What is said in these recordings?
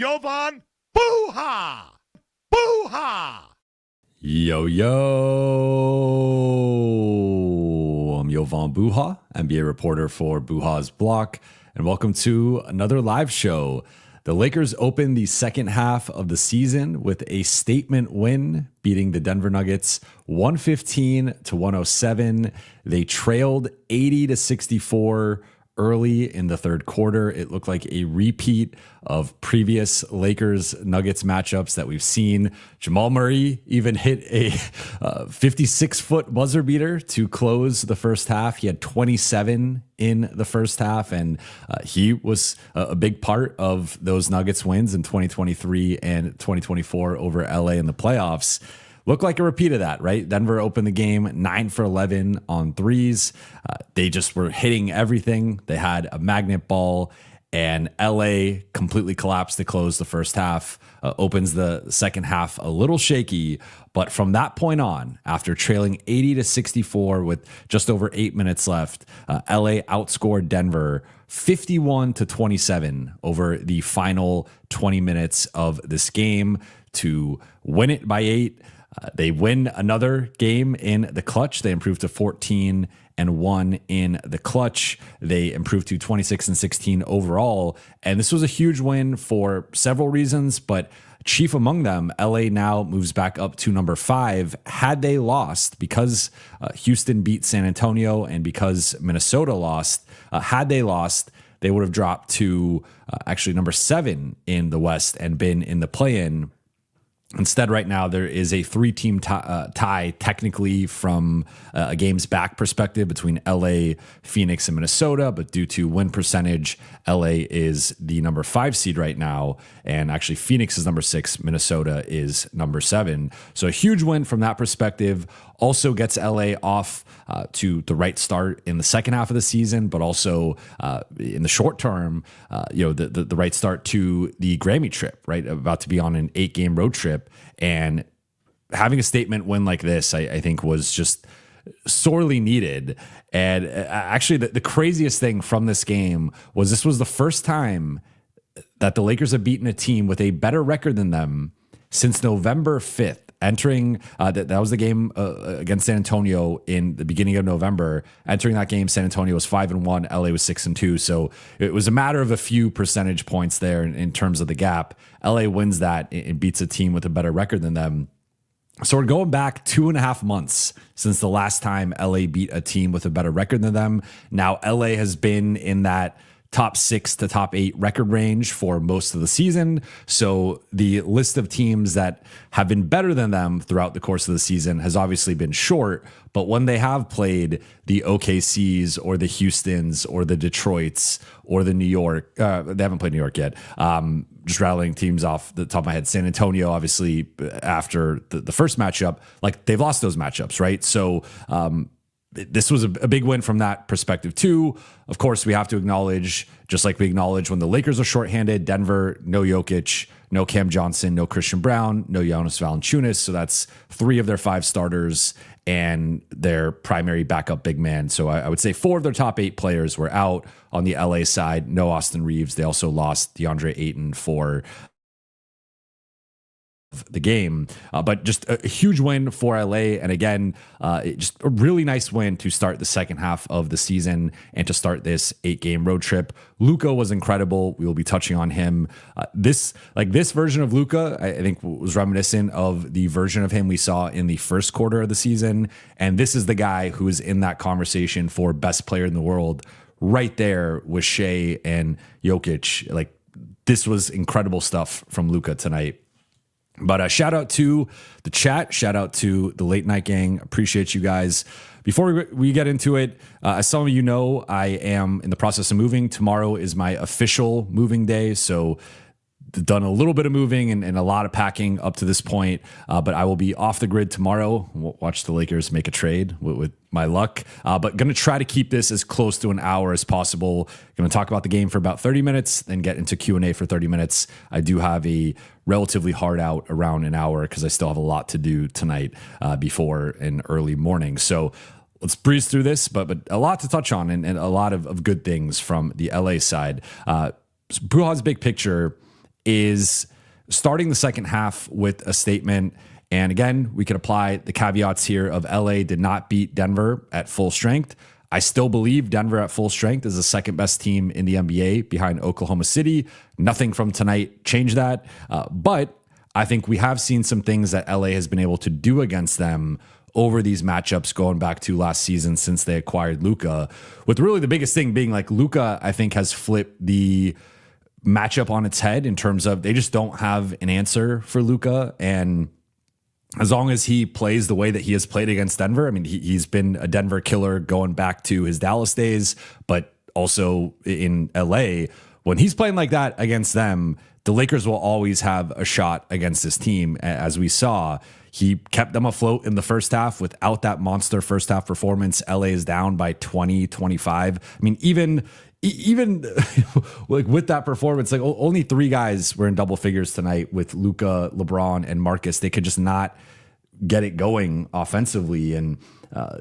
Jovan Buha! Buha! Yo, yo. I'm Jovan Buha, NBA reporter for Buha's Block, and welcome to another live show. The Lakers opened the second half of the season with a statement win, beating the Denver Nuggets 115-107. They trailed 80-64 early in the third quarter. It looked like a repeat of previous Lakers-Nuggets matchups that we've seen. Jamal Murray even hit a 56-foot buzzer beater to close the first half. He had 27 in the first half, and he was a big part of those Nuggets wins in 2023 and 2024 over LA in the playoffs. Looked like a repeat of that, right? Denver opened the game 9 for 11 on threes. They just were hitting everything. They had a magnet ball, and LA completely collapsed to close the first half. Opens the second half a little shaky, but from that point on, after trailing 80-64 with just over 8 minutes left, LA outscored Denver 51-27 over the final 20 minutes of this game to win it by 8. They win another game in the clutch. They improved to 14-1 in the clutch. They improved to 26-16 overall. And this was a huge win for several reasons, but chief among them, LA now moves back up to number 5. Had they lost, because Houston beat San Antonio and because Minnesota lost, had they lost, they would have dropped to actually number 7 in the West and been in the play-in. Instead, right now, there is a 3-team tie technically from a games back perspective between LA, Phoenix, and Minnesota. But due to win percentage, LA is the number 5 seed right now. And actually, Phoenix is number 6. Minnesota is number 7. So a huge win from that perspective. Also gets LA off to the right start in the second half of the season, but also in the short term, the right start to the Grammy trip, right? About to be on an 8-game road trip. And having a statement win like this, I think, was just sorely needed. And actually, the craziest thing from this game was this was the first time that the Lakers have beaten a team with a better record than them since November 5th. Entering that was the game against San Antonio in the beginning of November. Entering that game, San Antonio was 5-1, LA was 6-2. So it was a matter of a few percentage points there in terms of the gap. LA wins that and beats a team with a better record than them. So we're going back 2.5 months since the last time LA beat a team with a better record than them. Now LA has been in that top 6 to top 8 record range for most of the season. So the list of teams that have been better than them throughout the course of the season has obviously been short. But when they have played the OKCs or the Houstons or the Detroits or the New York, they haven't played New York yet. Just rattling teams off the top of my head. San Antonio, obviously, after the first matchup, like they've lost those matchups, right? So, this was a big win from that perspective too. Of course, we have to acknowledge, just like we acknowledge when the Lakers are shorthanded, Denver, no Jokic, no Cam Johnson, no Christian Brown, no Jonas Valanciunas. So that's 3 of their 5 starters and their primary backup big man. So I would say 4 of their top 8 players were out. On the LA side, no Austin Reaves. They also lost DeAndre Ayton for the game, but just a huge win for LA. And again, just a really nice win to start the second half of the season and to start this 8-game road trip. Luka was incredible. We will be touching on him. This version of Luka, I think, was reminiscent of the version of him we saw in the first quarter of the season. And this is the guy who is in that conversation for best player in the world, right there with Shea and Jokic. Like, this was incredible stuff from Luka tonight. But shout out to the chat. Shout out to the late night gang. Appreciate you guys. Before we get into it, as some of you know, I am in the process of moving. Tomorrow is my official moving day. So done a little bit of moving and a lot of packing up to this point, but I will be off the grid tomorrow. We'll watch the Lakers make a trade with my luck, but going to try to keep this as close to an hour as possible. Going to talk about the game for about 30 minutes, then get into Q&A for 30 minutes. I do have a relatively hard out around an hour because I still have a lot to do tonight before an early morning. So let's breeze through this, but a lot to touch on and a lot of good things from the LA side. Buha's big picture is starting the second half with a statement. And again, we could apply the caveats here of LA did not beat Denver at full strength. I still believe Denver at full strength is the second best team in the NBA behind Oklahoma City. Nothing from tonight changed that. But I think we have seen some things that LA has been able to do against them over these matchups going back to last season since they acquired Luka. With really the biggest thing being like Luka, I think, has flipped the matchup on its head in terms of they just don't have an answer for Luka. And as long as he plays the way that he has played against Denver, I mean, he's been a Denver killer going back to his Dallas days, but also in LA. When he's playing like that against them, the Lakers will always have a shot against this team. As we saw, he kept them afloat in the first half. Without that monster first half performance, LA is down by 20, 25. I mean, even like with that performance, like only 3 guys were in double figures tonight with Luka, LeBron, and Marcus. They could just not get it going offensively. And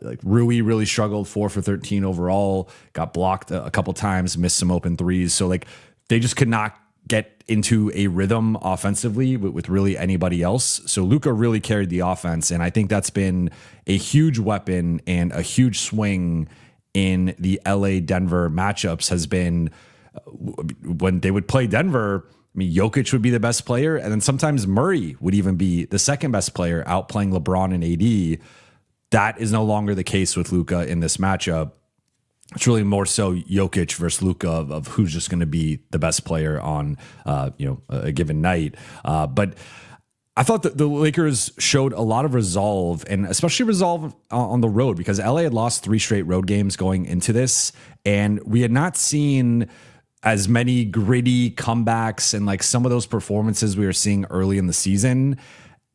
like Rui really struggled, 4 for 13 overall, got blocked a couple times, missed some open threes. So like they just could not get into a rhythm offensively with really anybody else. So Luka really carried the offense. And I think that's been a huge weapon and a huge swing in the LA Denver matchups has been when they would play Denver. I mean, Jokic would be the best player, and then sometimes Murray would even be the second best player, outplaying LeBron and AD. That is no longer the case with Luka in this matchup. It's really more so Jokic versus Luka of who's just going to be the best player on a given night. But I thought that the Lakers showed a lot of resolve, and especially resolve on the road, because LA had lost 3 straight road games going into this, and we had not seen as many gritty comebacks and like some of those performances we were seeing early in the season.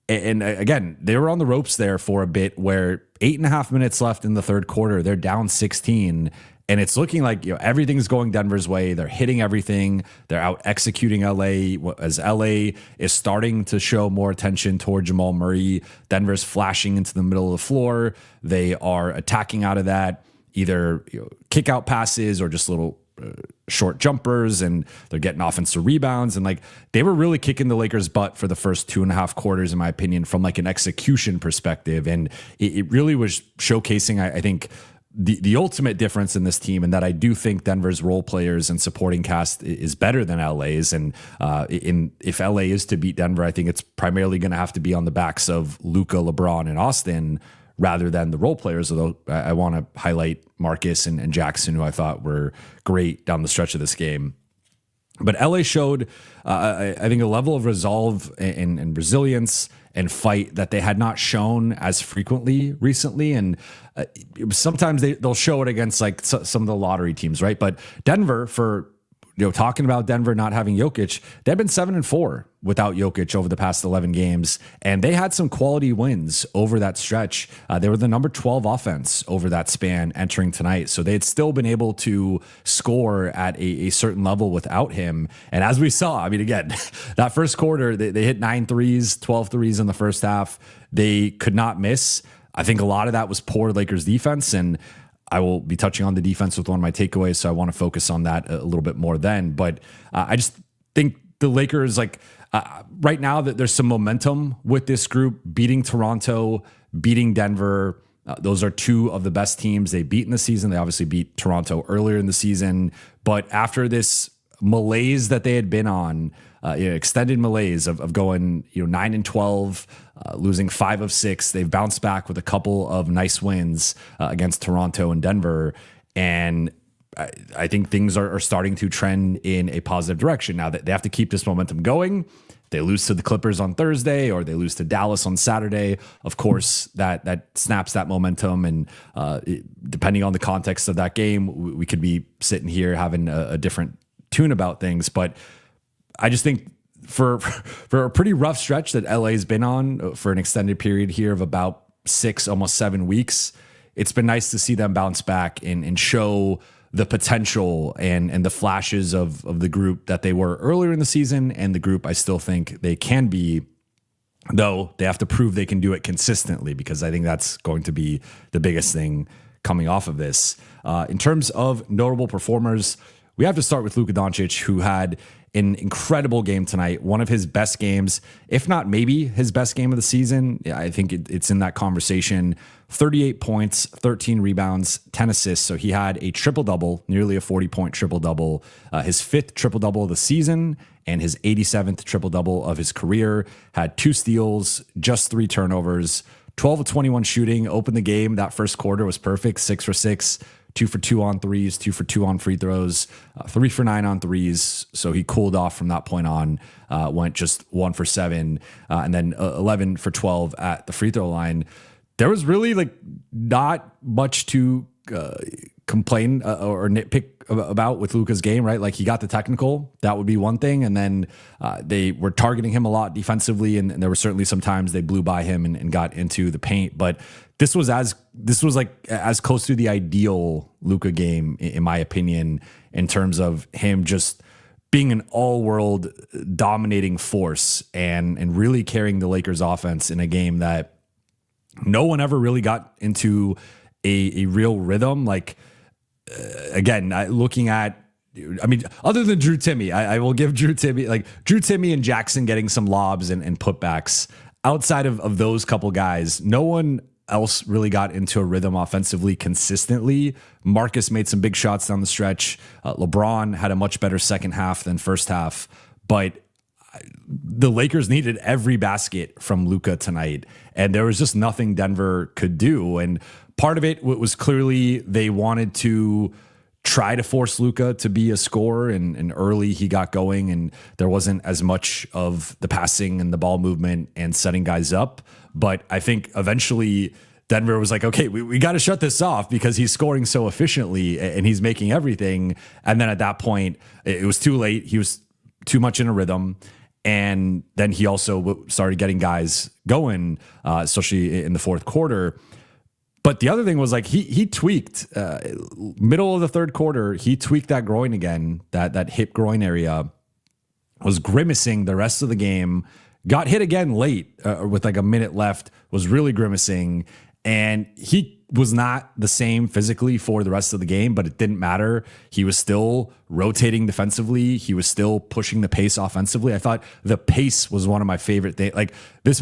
And again, they were on the ropes there for a bit where 8.5 minutes left in the third quarter, they're down 16. And it's looking like everything's going Denver's way. They're hitting everything. They're out executing LA as LA is starting to show more attention toward Jamal Murray. Denver's flashing into the middle of the floor. They are attacking out of that, either kick out passes or just little short jumpers, and they're getting offensive rebounds. And like they were really kicking the Lakers' butt for the first 2.5 quarters, in my opinion, from like an execution perspective. And it really was showcasing, I think, the ultimate difference in this team, and that I do think Denver's role players and supporting cast is better than LA's. And if LA is to beat Denver, I think it's primarily going to have to be on the backs of Luka, LeBron, and Austin rather than the role players. Although I want to highlight Marcus and Jackson, who I thought were great down the stretch of this game. But LA showed, I think, a level of resolve and resilience and fight that they had not shown as frequently recently. And sometimes they'll show it against like some of the lottery teams, right? But Denver, for talking about Denver not having Jokic, they've been 7-4 without Jokic over the past 11 games, and they had some quality wins over that stretch. They were the number 12 offense over that span entering tonight, so they had still been able to score at a certain level without him. And as we saw, I mean, again, that first quarter, they hit 9 threes, 12 threes in the first half. They could not miss. I think a lot of that was poor Lakers defense, and I will be touching on the defense with one of my takeaways, so I want to focus on that a little bit more then. But I just think the Lakers, right now, that there's some momentum with this group, beating Toronto, beating Denver. Those are 2 of the best teams they beat in the season. They obviously beat Toronto earlier in the season. But after this malaise that they had been on, extended malaise of going 9-12, losing 5 of 6. They've bounced back with a couple of nice wins against Toronto and Denver. And I think things are starting to trend in a positive direction. Now that they have to keep this momentum going. They lose to the Clippers on Thursday, or they lose to Dallas on Saturday. Of course, that snaps that momentum. And depending on the context of that game, we could be sitting here having a different tune about things. But I just think for a pretty rough stretch that LA's been on for an extended period here of about 6, almost 7 weeks, it's been nice to see them bounce back and show the potential and the flashes of the group that they were earlier in the season, and the group I still think they can be, though they have to prove they can do it consistently, because I think that's going to be the biggest thing coming off of this. In terms of notable performers, we have to start with Luka Doncic, who had an incredible game tonight. One of his best games, if not maybe his best game of the season. I think it's in that conversation. 38 points, 13 rebounds, 10 assists. So he had a triple-double, nearly a 40-point triple-double, his 5th triple-double of the season and his 87th triple-double of his career. Had 2 steals, just 3 turnovers, 12 of 21 shooting, opened the game. That first quarter was perfect, 6 for 6, 2 for 2 on threes, 2 for 2 on free throws, 3 for 9 on threes. So he cooled off from that point on, went just 1 for 7, and then 11 for 12 at the free throw line. There was really not much to complain or nitpick about with Luka's game, right? Like, he got the technical, that would be one thing. And then they were targeting him a lot defensively. And there were certainly some times they blew by him and got into the paint. But this was as close to the ideal Luka game, in my opinion, in terms of him just being an all-world dominating force and really carrying the Lakers offense in a game that no one ever really got into a real rhythm. Again, looking at, other than Drew Timme, I will give Drew Timme and Jackson getting some lobs and putbacks. Outside of those couple guys, no one else really got into a rhythm offensively consistently. Marcus made some big shots down the stretch. LeBron had a much better second half than first half, but the Lakers needed every basket from Luka tonight, and there was just nothing Denver could do. And part of it was clearly they wanted to try to force Luka to be a scorer, and early he got going, and there wasn't as much of the passing and the ball movement and setting guys up. But I think eventually Denver was like, okay, we got to shut this off because he's scoring so efficiently and he's making everything. And then at that point, it was too late. He was too much in a rhythm. And then he also started getting guys going, especially in the fourth quarter. But the other thing was he tweaked middle of the third quarter. He tweaked that groin again, that hip groin area, was grimacing the rest of the game, got hit again late with a minute left, was really grimacing. And he was not the same physically for the rest of the game, but it didn't matter. He was still rotating defensively. He was still pushing the pace offensively. I thought the pace was one of my favorite things. This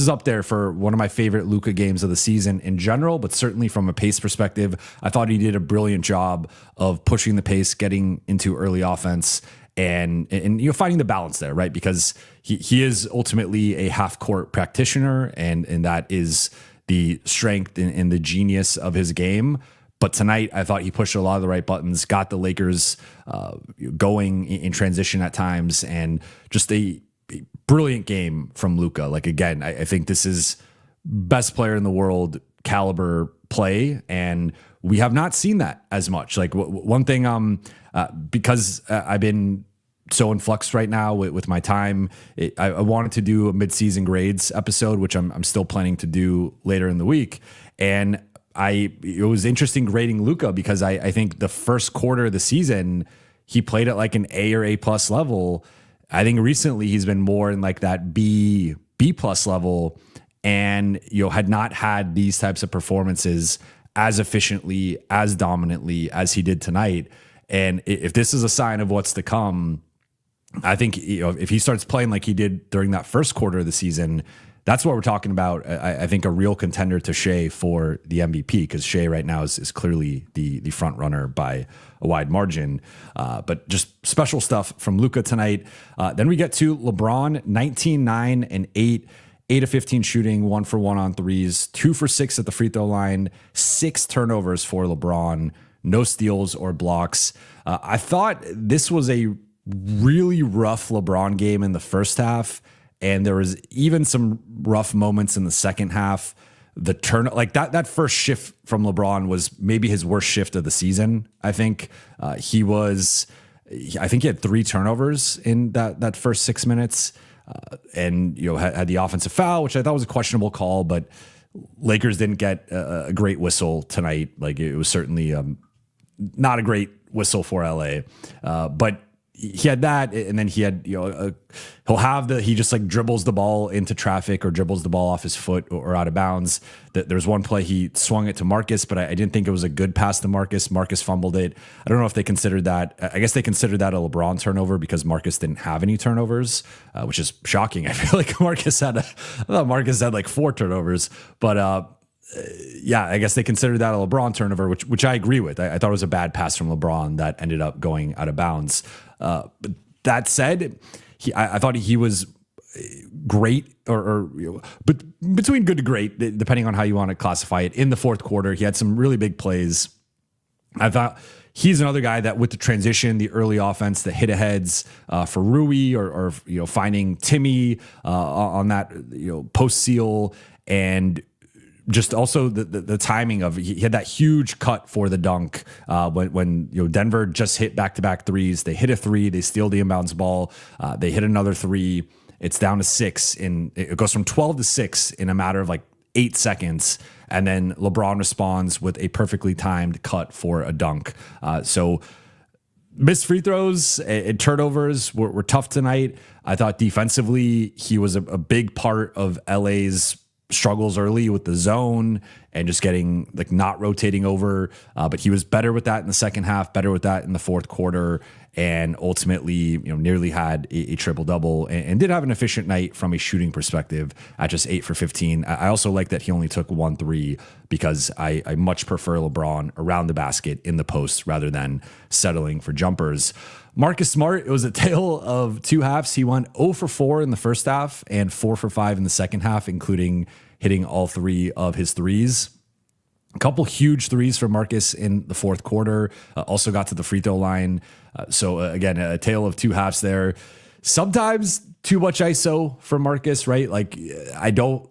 is up there for one of my favorite Luka games of the season in general, but certainly from a pace perspective, I thought he did a brilliant job of pushing the pace, getting into early offense, and finding the balance there, right? Because he is ultimately a half court practitioner, and that is the strength and the genius of his game. But tonight, I thought he pushed a lot of the right buttons, got the Lakers going in transition at times, and just a brilliant game from Luka. Again, I think this is best player in the world caliber play, and we have not seen that as much. One thing, because I've been so in flux right now with my time, I wanted to do a midseason grades episode, which I'm still planning to do later in the week. And it was interesting grading Luka because I think the first quarter of the season, he played at an A or A+ level. I think recently he's been more in that B+ level, and had not had these types of performances as efficiently, as dominantly as he did tonight. And if this is a sign of what's to come, I think if he starts playing like he did during that first quarter of the season, that's what we're talking about. I think a real contender to Shea for the MVP, because Shea right now is clearly the front runner by a wide margin. But just special stuff from Luka tonight. Then we get to LeBron, 19, 9, and 8. 8 of 15 shooting, 1 for 1 on threes, 2 for 6 at the free throw line, 6 turnovers for LeBron, no steals or blocks. I thought this was a really rough LeBron game in the first half, and there was even some rough moments in the second half. The that first shift from LeBron was maybe his worst shift of the season. I think he had 3 turnovers in that first 6 minutes, and had the offensive foul, which I thought was a questionable call, but Lakers didn't get a great whistle tonight. It was certainly not a great whistle for LA, but he had that, and then he had, he just like dribbles the ball into traffic or dribbles the ball off his foot or out of bounds. There's one play he swung it to Marcus, but I didn't think it was a good pass to Marcus. Marcus fumbled it. I don't know if they considered that. I guess they considered that a LeBron turnover because Marcus didn't have any turnovers, which is shocking. I feel like I thought Marcus had like 4 turnovers, but yeah, I guess they considered that a LeBron turnover, which I agree with. I thought it was a bad pass from LeBron that ended up going out of bounds. But that said, I thought he was great, but between good to great, depending on how you want to classify it. In the fourth quarter, he had some really big plays. I thought he's another guy that with the transition, the early offense, the hit aheads for Rui or finding Timmy on that post seal, and just also the timing of he had that huge cut for the dunk when Denver just hit back-to-back threes. They hit a 3, they steal the inbounds ball, they hit another 3. It's down to 6, it goes from 12 to 6 in a matter of like 8 seconds, and then LeBron responds with a perfectly timed cut for a dunk. So missed free throws and turnovers were tough tonight. I thought defensively he was a big part of LA's struggles early with the zone and just getting like not rotating over. But he was better with that in the second half, better with that in the fourth quarter, and ultimately, nearly had a triple double and did have an efficient night from a shooting perspective at just 8 for 15. I also like that he only took 1 3 because I much prefer LeBron around the basket in the post rather than settling for jumpers. Marcus Smart, it was a tale of 2 halves. He went 0 for 4 in the first half and 4 for 5 in the second half, including hitting all 3 of his threes. A couple huge threes for Marcus in the fourth quarter. Also got to the free throw line. So again, a tale of 2 halves there. Sometimes too much ISO for Marcus, right? Like I don't.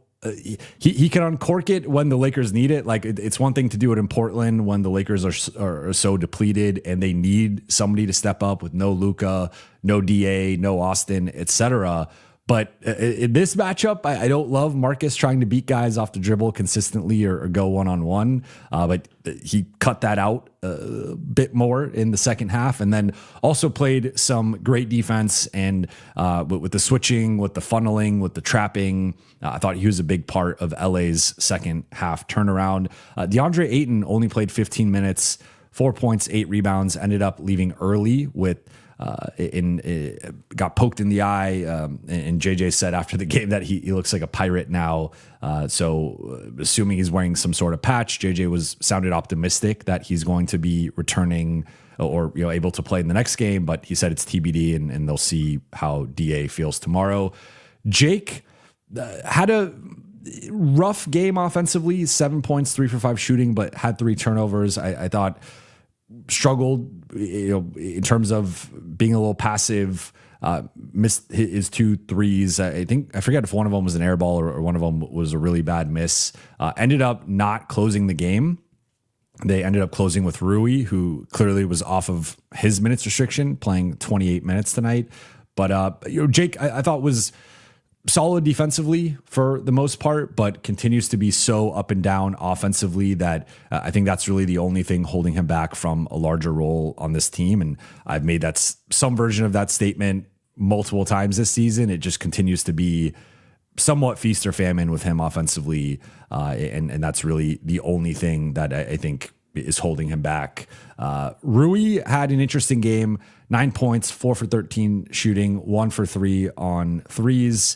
He can uncork it when the Lakers need it. Like it's one thing to do it in Portland when the Lakers are so depleted and they need somebody to step up with no Luka, no DA, no Austin, etc. But in this matchup, I don't love Marcus trying to beat guys off the dribble consistently or go one-on-one. But he cut that out a bit more in the second half, and then also played some great defense and with the switching, with the funneling, with the trapping. I thought he was a big part of LA's second half turnaround. DeAndre Ayton only played 15 minutes, 4 points, 8 rebounds, ended up leaving early with got poked in the eye, and JJ said after the game that he looks like a pirate now. So assuming he's wearing some sort of patch, JJ sounded optimistic that he's going to be returning or able to play in the next game, but he said it's TBD and they'll see how DA feels tomorrow. Jake had a rough game offensively, 7 points, 3 for 5 shooting, but had 3 turnovers. I thought struggled, in terms of being a little passive, missed his 2 threes. I forget if one of them was an air ball or one of them was a really bad miss. Ended up not closing the game. They ended up closing with Rui, who clearly was off of his minutes restriction, playing 28 minutes tonight. But Jake, I thought was solid defensively for the most part, but continues to be so up and down offensively that I think that's really the only thing holding him back from a larger role on this team. And I've made some version of that statement multiple times this season. It just continues to be somewhat feast or famine with him offensively. And that's really the only thing that I think is holding him back. Rui had an interesting game, 9 points, 4 for 13 shooting, 1 for 3 on threes.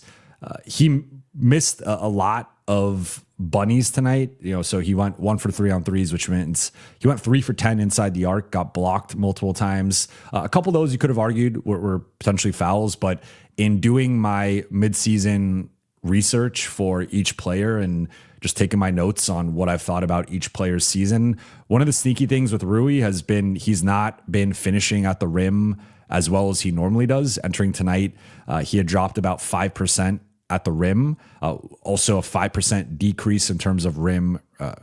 He missed a lot of bunnies tonight, so he went 1 for 3 on threes, which means he went 3 for 10 inside the arc, got blocked multiple times. A couple of those you could have argued were potentially fouls, but in doing my midseason research for each player and just taking my notes on what I've thought about each player's season, one of the sneaky things with Rui has been he's not been finishing at the rim as well as he normally does. Entering tonight, he had dropped about 5% at the rim, also a 5% decrease in terms of rim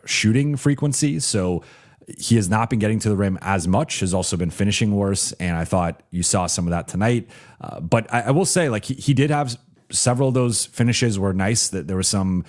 shooting frequency. So he has not been getting to the rim as much, has also been finishing worse. And I thought you saw some of that tonight. But I will say, like, he did have several of those finishes were nice. That there was some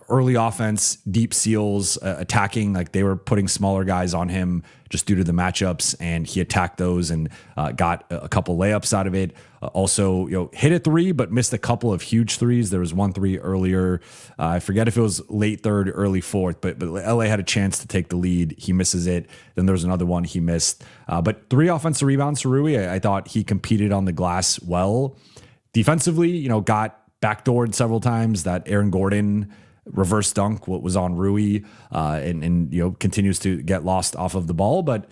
early offense, deep seals, attacking. Like they were putting smaller guys on him just due to the matchups, and he attacked those and got a couple layups out of it. Also, hit a three, but missed a couple of huge threes. There was 1 3 earlier. I forget if it was late third, early fourth, but LA had a chance to take the lead. He misses it. Then there was another one he missed. But 3 offensive rebounds for Rui. I thought he competed on the glass well. Defensively, got backdoored several times. That Aaron Gordon reverse dunk, what was on Rui, and continues to get lost off of the ball. But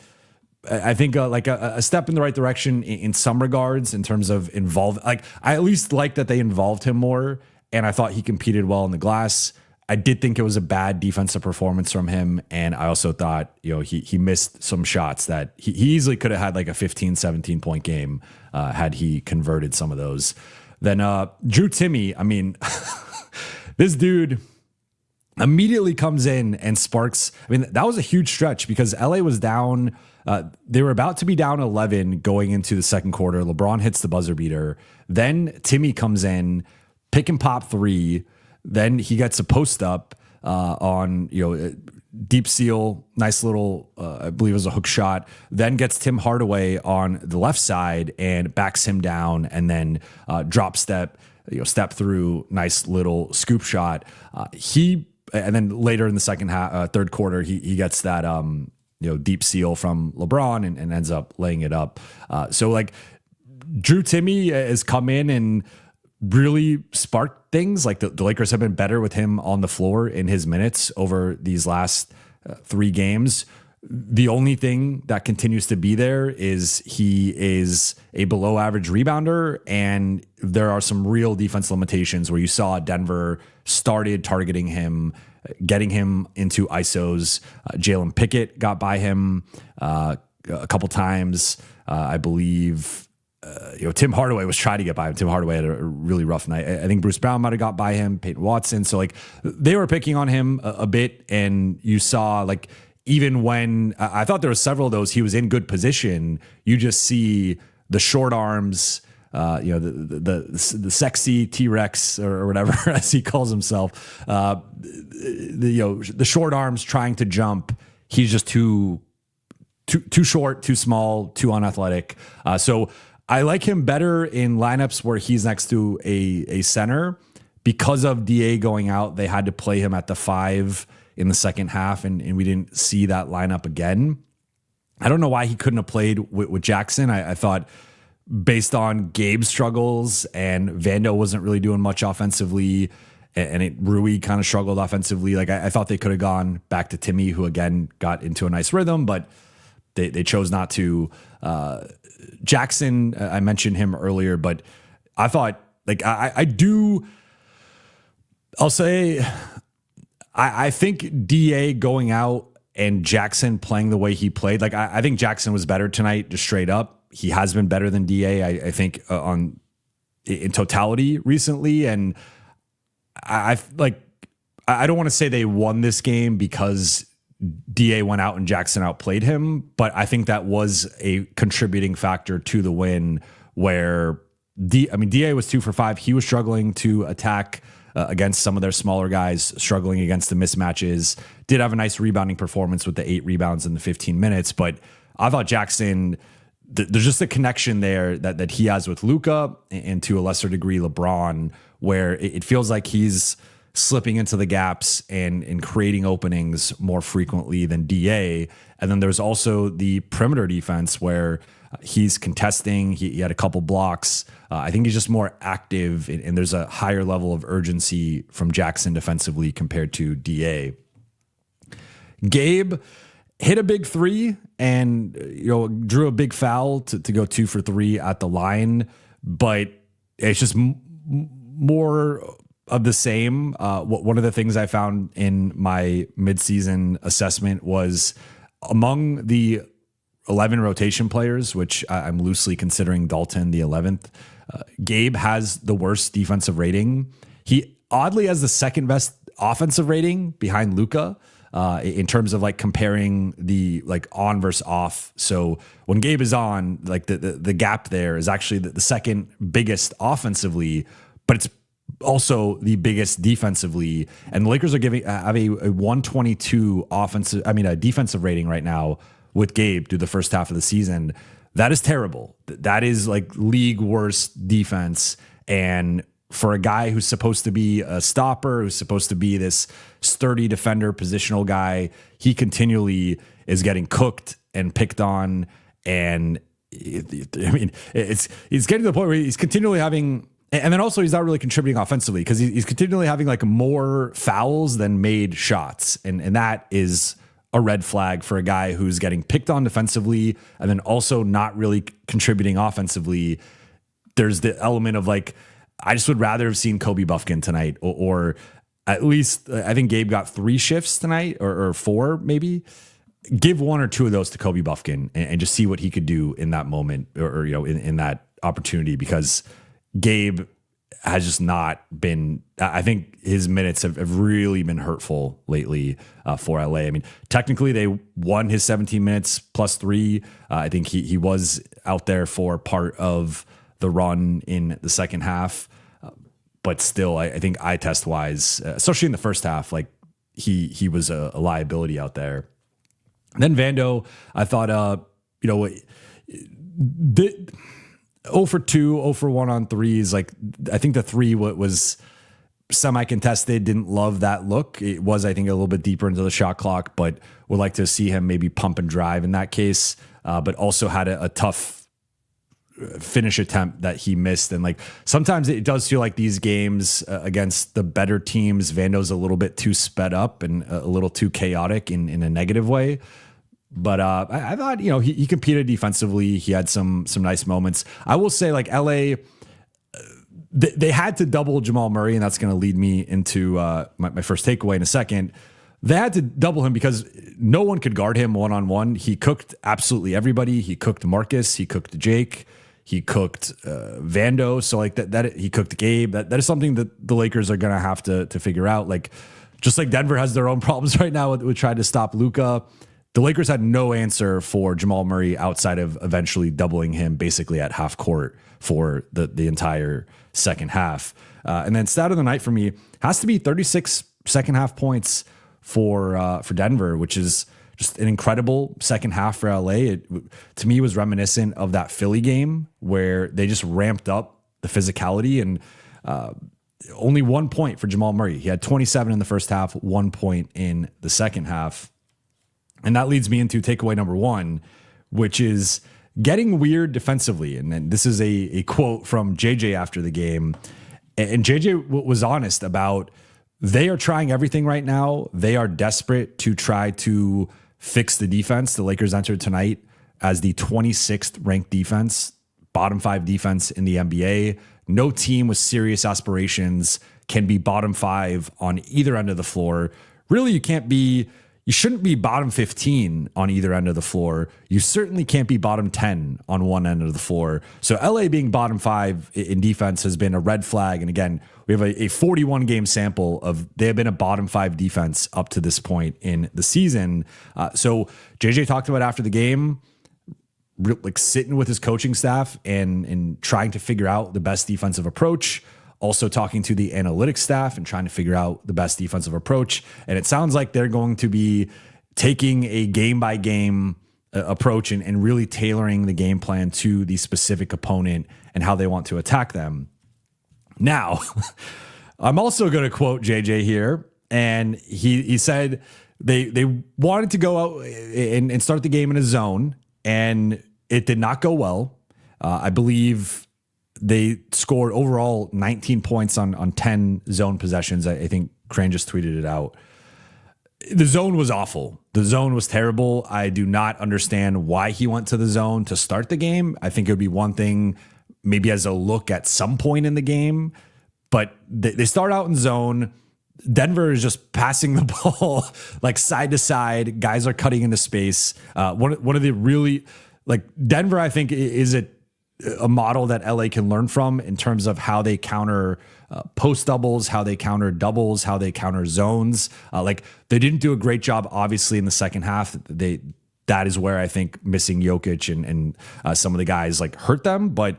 I think a step in the right direction in some regards in terms of involve. Like I at least like that they involved him more, and I thought he competed well on the glass. I did think it was a bad defensive performance from him, and I also thought he missed some shots that he easily could have had like a 15, 17 point game had he converted some of those. Then Drew Timme, I mean, this dude immediately comes in and sparks. I mean, that was a huge stretch because LA was down. They were about to be down 11 going into the second quarter. LeBron hits the buzzer beater. Then Timme comes in, pick and pop 3. Then he gets a post up on deep seal, nice little, I believe it was a hook shot. Then gets Tim Hardaway on the left side and backs him down, and then drop step, step through, nice little scoop shot. And then later in the second half, third quarter, he gets that deep seal from LeBron and ends up laying it up. So like Drew Timme has come in and really sparked things. Like the Lakers have been better with him on the floor in his minutes over these last 3 games. The only thing that continues to be there is he is a below average rebounder, and there are some real defense limitations where you saw Denver started targeting him, getting him into ISOs. Jalen Pickett got by him a couple times. I believe Tim Hardaway was trying to get by him. Tim Hardaway had a really rough night. I think Bruce Brown might have got by him, Peyton Watson. So like they were picking on him a bit, and you saw like even when I thought there were several of those, he was in good position. You just see the short arms, the sexy T-Rex or whatever as he calls himself. The short arms trying to jump. He's just too short, too small, too unathletic. So I like him better in lineups where he's next to a center. Because of DA going out, they had to play him at the 5 in the second half, and we didn't see that lineup again. I don't know why he couldn't have played with Jackson. I thought based on Gabe's struggles and Vando wasn't really doing much offensively, and Rui kind of struggled offensively. Like I thought they could have gone back to Timme, who again got into a nice rhythm, but they chose not to. Jackson, I mentioned him earlier, but I thought like I'll say I think DA going out and Jackson playing the way he played. Like I think Jackson was better tonight, just straight up. He has been better than DA, I think, in totality recently. And I don't want to say they won this game because DA went out and Jackson outplayed him, but I think that was a contributing factor to the win where DA was 2 for 5. He was struggling to attack against some of their smaller guys, struggling against the mismatches. Did have a nice rebounding performance with the 8 rebounds in the 15 minutes, but I thought Jackson, there's just a connection there that he has with Luka and to a lesser degree LeBron, where it feels like he's slipping into the gaps and creating openings more frequently than DA. And then there's also the perimeter defense where he's contesting. He had a couple blocks. I think he's just more active, and there's a higher level of urgency from Jackson defensively compared to DA. Gabe hit a big 3 and drew a big foul to go 2 for 3 at the line, but it's just more of the same. One of the things I found in my midseason assessment was among the 11 rotation players, which I'm loosely considering Dalton the 11th, Gabe has the worst defensive rating. He oddly has the second best offensive rating behind Luka in terms of like comparing the like on versus off. So when Gabe is on, like the gap there is actually the second biggest offensively, but it's also the biggest defensively. And the Lakers are have a 122 a defensive rating right now with Gabe through the first half of the season. That is terrible. That is like league worst defense. And for a guy who's supposed to be a stopper, who's supposed to be this sturdy defender, positional guy, he continually is getting cooked and picked on. And he's getting to the point where he's continually having, and then also he's not really contributing offensively because he's continually having like more fouls than made shots. And that is a red flag for a guy who's getting picked on defensively and then also not really contributing offensively. There's the element of like, I just would rather have seen Kobe Buffkin tonight, or at least I think Gabe got 3 shifts tonight or 4 maybe. Give 1 or 2 of those to Kobe Buffkin and just see what he could do in that moment or in that opportunity, because Gabe has just not been, I think his minutes have really been hurtful lately for LA. I mean, technically they won his 17 minutes plus 3. I think he was out there for part of the run in the second half. But still, I think eye test wise, especially in the first half, like he was a liability out there. And then Vando, I thought, 0 for 2, 0 for 1 on threes. Like, I think the 3 was semi-contested. Didn't love that look. It was, I think, a little bit deeper into the shot clock, but would like to see him maybe pump and drive in that case. But also had a tough finish attempt that he missed. And like, sometimes it does feel like these games against the better teams, Vando's a little bit too sped up and a little too chaotic in a negative way. But I thought, he competed defensively. He had some nice moments. I will say, like, LA, they had to double Jamal Murray, and that's going to lead me into my first takeaway in a second. They had to double him because no one could guard him one-on-one. He cooked absolutely everybody. He cooked Marcus. He cooked Jake. He cooked Vando. So like that he cooked Gabe. That is something that the Lakers are going to have to figure out. Like, just like Denver has their own problems right now with trying to stop Luka, the Lakers had no answer for Jamal Murray outside of eventually doubling him basically at half court for the entire second half. And then stat of the night for me has to be 36 second half points for Denver, which is just an incredible second half for LA. It, to me, was reminiscent of that Philly game where they just ramped up the physicality, and only 1 point for Jamal Murray. He had 27 in the first half, 1 point in the second half. And that leads me into takeaway number 1, which is getting weird defensively. And then this is a quote from JJ after the game. And JJ was honest about they are trying everything right now. They are desperate to try to fix the defense. The Lakers entered tonight as the 26th ranked defense, bottom 5 defense in the NBA. No team with serious aspirations can be bottom 5 on either end of the floor. Really, you shouldn't be bottom 15 on either end of the floor. You certainly can't be bottom 10 on one end of the floor. So LA being bottom 5 in defense has been a red flag. And again, we have a 41 game sample of they have been a bottom 5 defense up to this point in the season. So JJ talked about after the game, like sitting with his coaching staff and trying to figure out the best defensive approach. Also talking to the analytics staff and trying to figure out the best defensive approach. And it sounds like they're going to be taking a game-by-game approach and really tailoring the game plan to the specific opponent and how they want to attack them. Now, I'm also going to quote JJ here. And he said they wanted to go out and start the game in a zone, and it did not go well. I believe they scored overall 19 points on 10 zone possessions. I think Crane just tweeted it out. The zone was awful. The zone was terrible. I do not understand why he went to the zone to start the game. I think it would be one thing maybe as a look at some point in the game, but they start out in zone. Denver is just passing the ball like side to side. Guys are cutting into space. One of the really, like, Denver, I think, is a model that LA can learn from in terms of how they counter post doubles, how they counter doubles, how they counter zones. Like, they didn't do a great job, obviously, in the second half. That is where I think missing Jokic and some of the guys like hurt them. But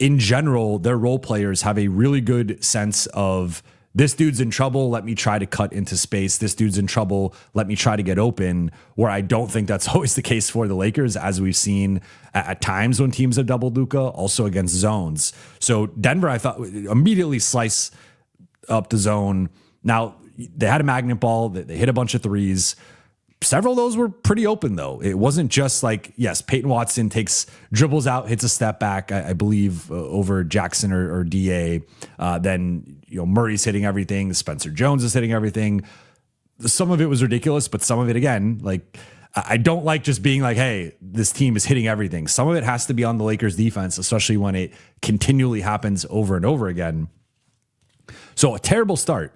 in general, their role players have a really good sense of, this dude's in trouble, let me try to cut into space. This dude's in trouble, let me try to get open, where I don't think that's always the case for the Lakers, as we've seen at times when teams have doubled Luka, also against zones. So Denver, I thought, immediately slice up the zone. Now, they had a magnet ball, they hit a bunch of threes. Several of those were pretty open, though. It wasn't just like, yes, Peyton Watson dribbles out, hits a step back, I believe, over Jackson or DA. Then, Murray's hitting everything. Spencer Jones is hitting everything. Some of it was ridiculous, but some of it, again, like, I don't like just being like, hey, this team is hitting everything. Some of it has to be on the Lakers defense, especially when it continually happens over and over again. So a terrible start.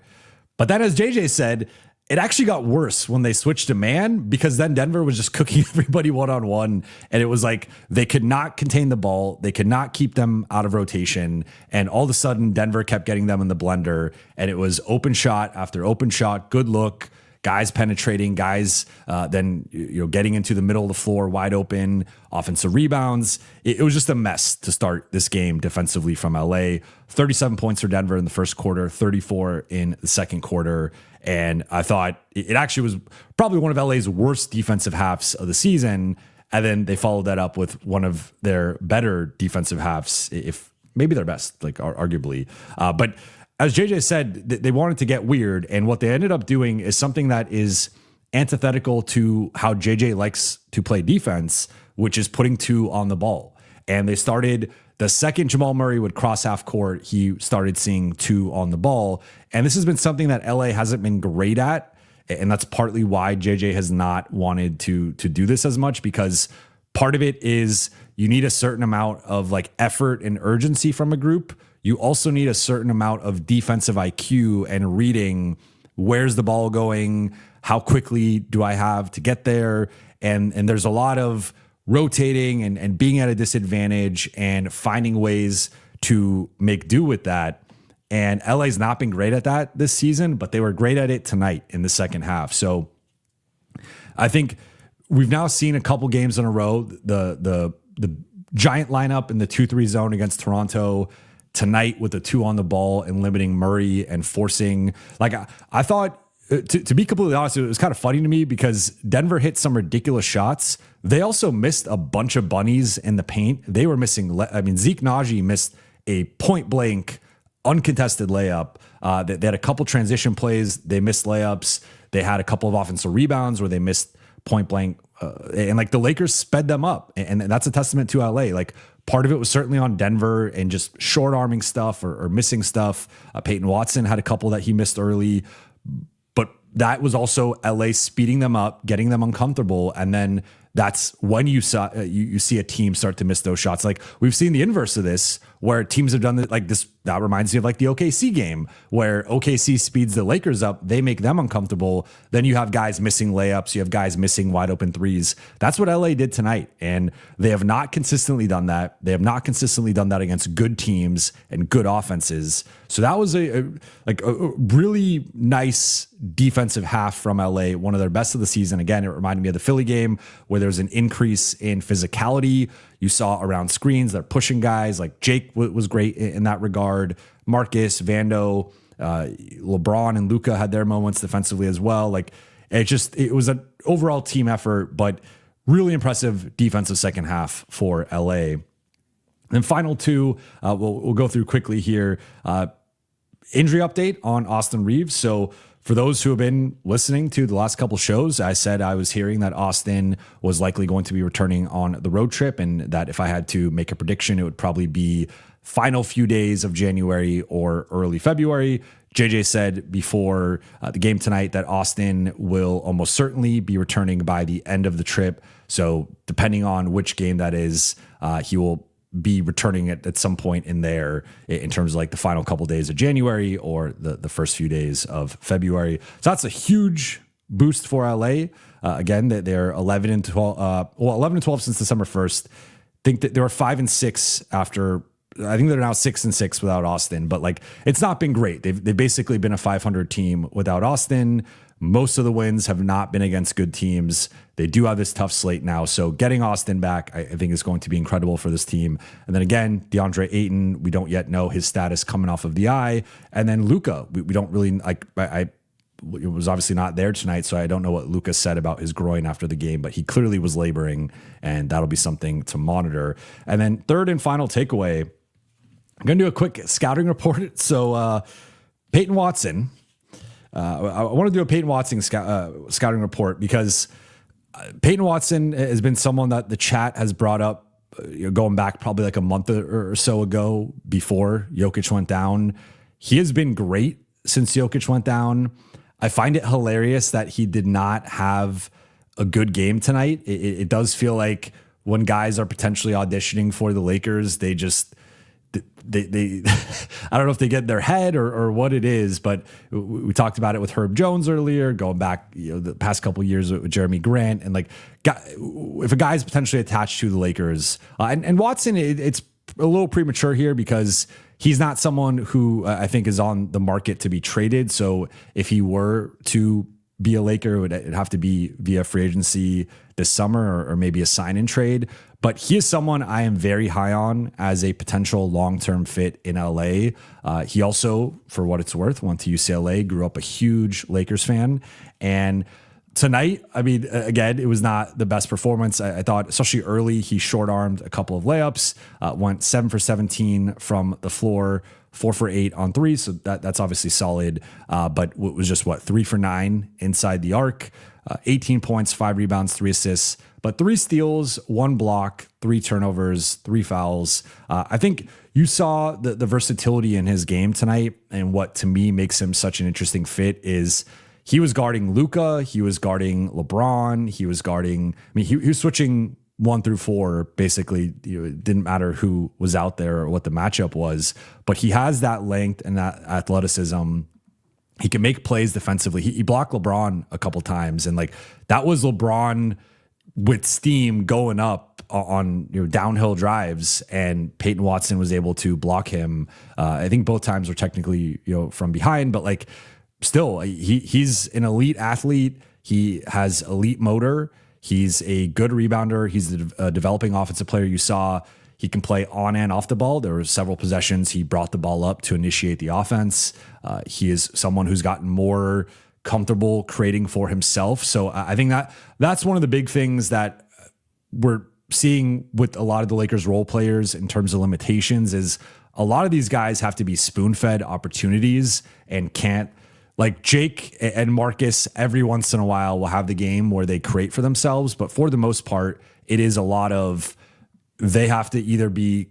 But then, as JJ said, it actually got worse when they switched to man, because then Denver was just cooking everybody one-on-one. And it was like they could not contain the ball. They could not keep them out of rotation. And all of a sudden, Denver kept getting them in the blender. And it was open shot after open shot, good look, guys penetrating, guys then getting into the middle of the floor, wide open, offensive rebounds. It was just a mess to start this game defensively from LA. 37 points for Denver in the first quarter, 34 in the second quarter. And I thought it actually was probably one of LA's worst defensive halves of the season. And then they followed that up with one of their better defensive halves, if maybe their best, like arguably. But as JJ said, they wanted to get weird. And what they ended up doing is something that is antithetical to how JJ likes to play defense, which is putting two on the ball. And they started, the second Jamal Murray would cross half court, he started seeing two on the ball. And this has been something that LA hasn't been great at. And that's partly why JJ has not wanted to do this as much, because part of it is you need a certain amount of like effort and urgency from a group. You also need a certain amount of defensive IQ and reading, where's the ball going? How quickly do I have to get there? And there's a lot of rotating and being at a disadvantage and finding ways to make do with that. And LA's not been great at that this season, but they were great at it tonight in the second half. So I think we've now seen a couple games in a row, the giant lineup in the 2-3 zone against Toronto, tonight with the two on the ball and limiting Murray and forcing, like I thought, to be completely honest, it was kind of funny to me because Denver hit some ridiculous shots. They also missed a bunch of bunnies in the paint. They were missing, Zeke Naji missed a point blank, uncontested layup. They had a couple transition plays. They missed layups. They had a couple of offensive rebounds where they missed point blank. And like the Lakers sped them up. And that's a testament to LA. Like part of it was certainly on Denver and just short arming stuff or missing stuff. Peyton Watson had a couple that he missed early. But that was also LA speeding them up, getting them uncomfortable. And then that's when you see a team start to miss those shots. Like we've seen the inverse of this, where teams have done it like this. That reminds me of like the OKC game, where OKC speeds the Lakers up. They make them uncomfortable. Then you have guys missing layups. You have guys missing wide open threes. That's what LA did tonight. And they have not consistently done that. They have not consistently done that against good teams and good offenses. So that was a really nice defensive half from LA, one of their best of the season. Again, it reminded me of the Philly game where there's an increase in physicality. You saw around screens, they're pushing guys. Like Jake was great in that regard. Marcus, Vando, LeBron and Luka had their moments defensively as well. Like it was an overall team effort, but really impressive defensive second half for LA. And final two, we'll go through quickly here. Injury update on Austin Reaves. So for those who have been listening to the last couple shows, I said I was hearing that Austin was likely going to be returning on the road trip, and that if I had to make a prediction, it would probably be final few days of January or early February. JJ said before the game tonight that Austin will almost certainly be returning by the end of the trip. So depending on which game that is, he will be returning at some point in there in terms of like the final couple days of January or the first few days of February. So that's a huge boost for LA. Again, they're 11 and 12, 11 and 12 since December 1st. Think that they were 5 and 6 after I think they're now 6-6 without Austin, but like it's not been great. They've basically been a 500 team without Austin. Most of the wins have not been against good teams. They do have this tough slate now. So getting Austin back, I think is going to be incredible for this team. And then again, DeAndre Ayton, we don't yet know his status coming off of the eye. And then Luka, we don't really like, it was obviously not there tonight, so I don't know what Luka said about his groin after the game, but he clearly was laboring, and that'll be something to monitor. And then third and final takeaway, I'm going to do a quick scouting report. So Peyton Watson, I want to do a Peyton Watson scouting report because Peyton Watson has been someone that the chat has brought up going back probably like a month or so ago before Jokic went down. He has been great since Jokic went down. I find it hilarious that he did not have a good game tonight. It does feel like when guys are potentially auditioning for the Lakers, they I don't know if they get in their head or what it is, but we talked about it with Herb Jones earlier, going back, the past couple of years with Jeremy Grant, and like, if a guy is potentially attached to the Lakers, and Watson, it's a little premature here because he's not someone who I think is on the market to be traded. So if he were to be a Laker, it'd have to be via free agency this summer or maybe a sign-in trade. But he is someone I am very high on as a potential long-term fit in LA. He also, for what it's worth, went to UCLA, grew up a huge Lakers fan. And tonight, I mean, again, it was not the best performance. I thought, especially early, he short-armed a couple of layups, went 7 for 17 from the floor, 4 for 8 on three. So that's obviously solid. But it was just 3 for 9 inside the arc, 18 points, 5 rebounds, 3 assists, but 3 steals, 1 block, 3 turnovers, 3 fouls. I think you saw the versatility in his game tonight. And what to me makes him such an interesting fit is he was guarding Luka, he was guarding LeBron, he was guarding, he was switching 1 through 4, basically. It didn't matter who was out there or what the matchup was, but he has that length and that athleticism. He can make plays defensively. He blocked LeBron a couple times, and like that was LeBron with steam going up on downhill drives, and Peyton Watson was able to block him. I think both times were technically from behind, but like still, he's an elite athlete. He has elite motor. He's a good rebounder. He's a developing offensive player. You saw he can play on and off the ball. There were several possessions he brought the ball up to initiate the offense. He is someone who's gotten more comfortable creating for himself. So I think that's one of the big things that we're seeing with a lot of the Lakers role players in terms of limitations is a lot of these guys have to be spoon-fed opportunities and can't. Like Jake and Marcus, every once in a while will have the game where they create for themselves. But for the most part, it is a lot of they have to either be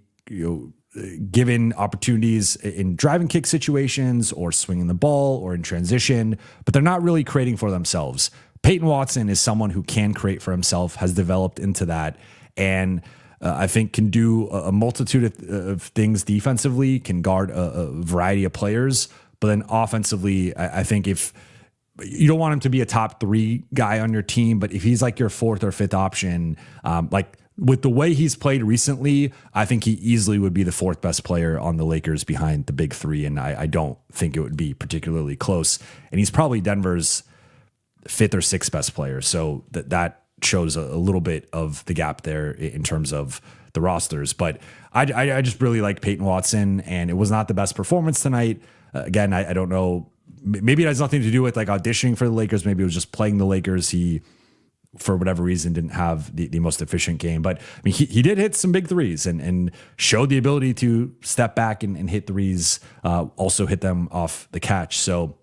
given opportunities in driving kick situations or swinging the ball or in transition, but they're not really creating for themselves. Peyton Watson is someone who can create for himself, has developed into that, and I think can do a multitude of things defensively, can guard a variety of players. But then offensively, I think if you don't want him to be a top 3 guy on your team, but if he's like your 4th or 5th option, like with the way he's played recently, I think he easily would be the 4th best player on the Lakers behind the big 3. And I don't think it would be particularly close. And he's probably Denver's 5th or 6th best player. So that shows a little bit of the gap there in terms of the rosters. But I just really like Peyton Watson, and it was not the best performance tonight. Again, I don't know. Maybe it has nothing to do with like auditioning for the Lakers. Maybe it was just playing the Lakers. He, for whatever reason, didn't have the most efficient game. But I mean, he did hit some big threes and showed the ability to step back and hit threes, also hit them off the catch. So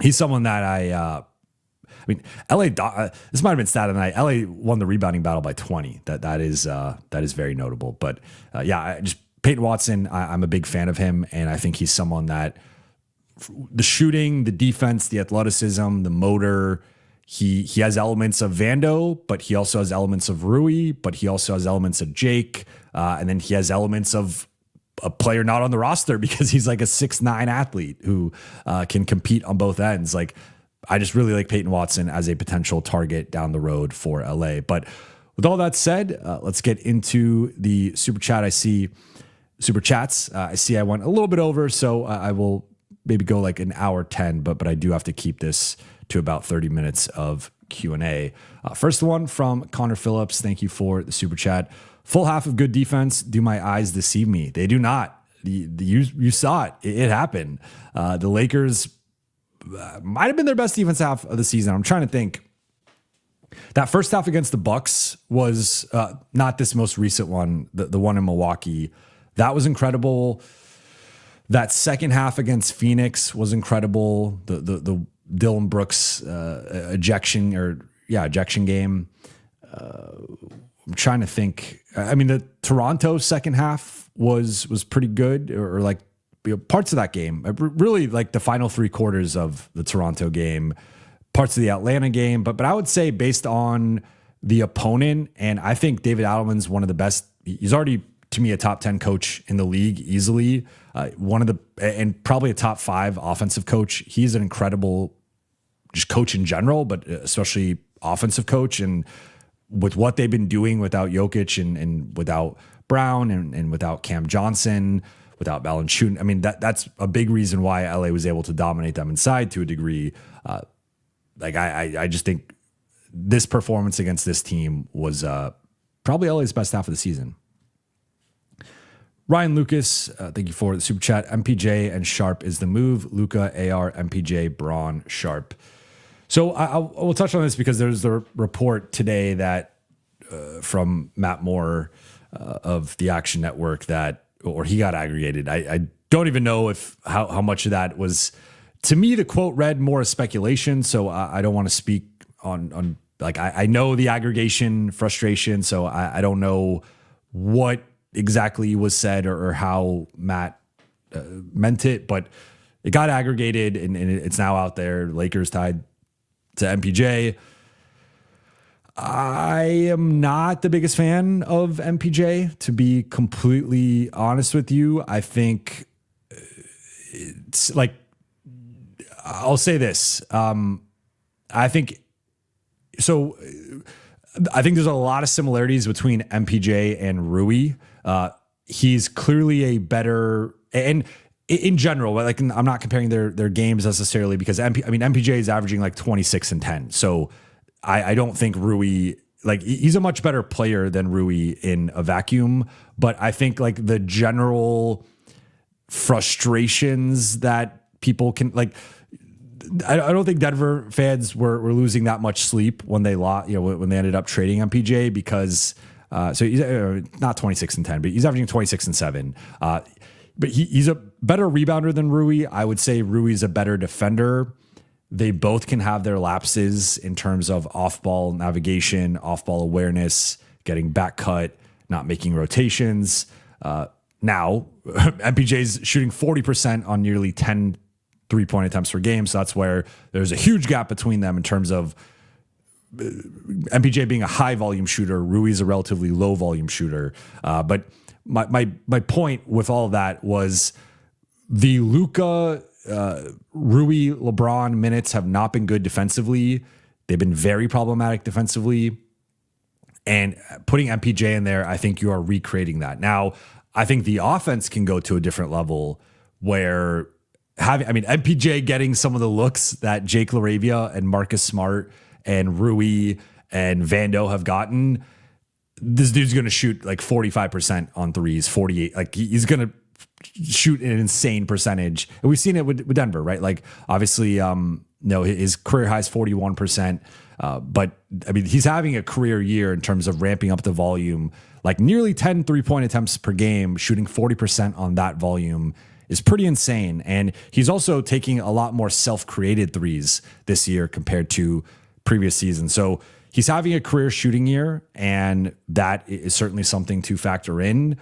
he's someone that I mean, LA, this might have been stat of the night. LA won the rebounding battle by 20. That is very notable. But Peyton Watson, I'm a big fan of him, and I think he's someone that the shooting, the defense, the athleticism, the motor, he has elements of Vando, but he also has elements of Rui, but he also has elements of Jake, and then he has elements of a player not on the roster because he's like a 6'9" athlete who can compete on both ends. Like, I just really like Peyton Watson as a potential target down the road for LA. But with all that said, let's get into the super chat. I see super chats. I see I went a little bit over, so I will maybe go like an hour 10, but I do have to keep this to about 30 minutes of Q&A. First one from Connor Phillips. Thank you for the super chat. Full half of good defense. Do my eyes deceive me? They do not. You saw it. It happened. The Lakers might have been their best defense half of the season. I'm trying to think. That first half against the Bucks was not this most recent one, the one in Milwaukee. That was incredible. That second half against Phoenix was incredible. The Dylan Brooks ejection game. I'm trying to think. I mean, the Toronto second half was pretty good, or like parts of that game. Really, like the final three quarters of the Toronto game, parts of the Atlanta game. But I would say based on the opponent, and I think David Adelman's one of the best. He's already, to me, a top 10 coach in the league easily. And probably a top 5 offensive coach. He's an incredible just coach in general, but especially offensive coach. And with what they've been doing without Jokic and without Brown and without Cam Johnson, without Valanciunas, I mean, that's a big reason why LA was able to dominate them inside to a degree. I just think this performance against this team was probably LA's best half of the season. Ryan Lucas, thank you for the super chat. MPJ and Sharp is the move. Luka, AR, MPJ, Braun, Sharp. So I will touch on this because there's a report today that from Matt Moore of the Action Network or he got aggregated. I don't even know how much of that was. To me, the quote read more as speculation, so I don't want to speak on like I know the aggregation frustration, so I don't know what exactly was said or how Matt meant it, but it got aggregated and it's now out there. Lakers tied to MPJ. I am not the biggest fan of MPJ, to be completely honest with you. I think it's like, I'll say this. I think there's a lot of similarities between MPJ and Rui. He's clearly a better, and in general, like I'm not comparing their games necessarily because MPJ is averaging like 26 and 10. So I don't think Rui, like he's a much better player than Rui in a vacuum, but I think like the general frustrations that people can like, I don't think Denver fans were losing that much sleep when they lost, when they ended up trading MPJ because so he's not 26 and 10, but he's averaging 26 and 7. But he's a better rebounder than Rui. I would say Rui's a better defender. They both can have their lapses in terms of off-ball navigation, off-ball awareness, getting back cut, not making rotations. Now, MPJ's shooting 40% on nearly 10 3-point attempts per game. So that's where there's a huge gap between them in terms of MPJ being a high volume shooter. Rui's a relatively low volume shooter. But my point with all of that was the Luka, Rui, LeBron minutes have not been good defensively. They've been very problematic defensively. And putting MPJ in there, I think you are recreating that. Now, I think the offense can go to a different level where MPJ getting some of the looks that Jake LaRavia and Marcus Smart and Rui and Vando have gotten. This dude's going to shoot like 45% on threes, 48. Like he's going to shoot an insane percentage. And we've seen it with Denver, right? Like obviously, his career high is 41%. But I mean, he's having a career year in terms of ramping up the volume, like nearly 10 3-point attempts per game, shooting 40% on that volume is pretty insane. And he's also taking a lot more self-created threes this year compared to previous seasons. So he's having a career shooting year, and that is certainly something to factor in.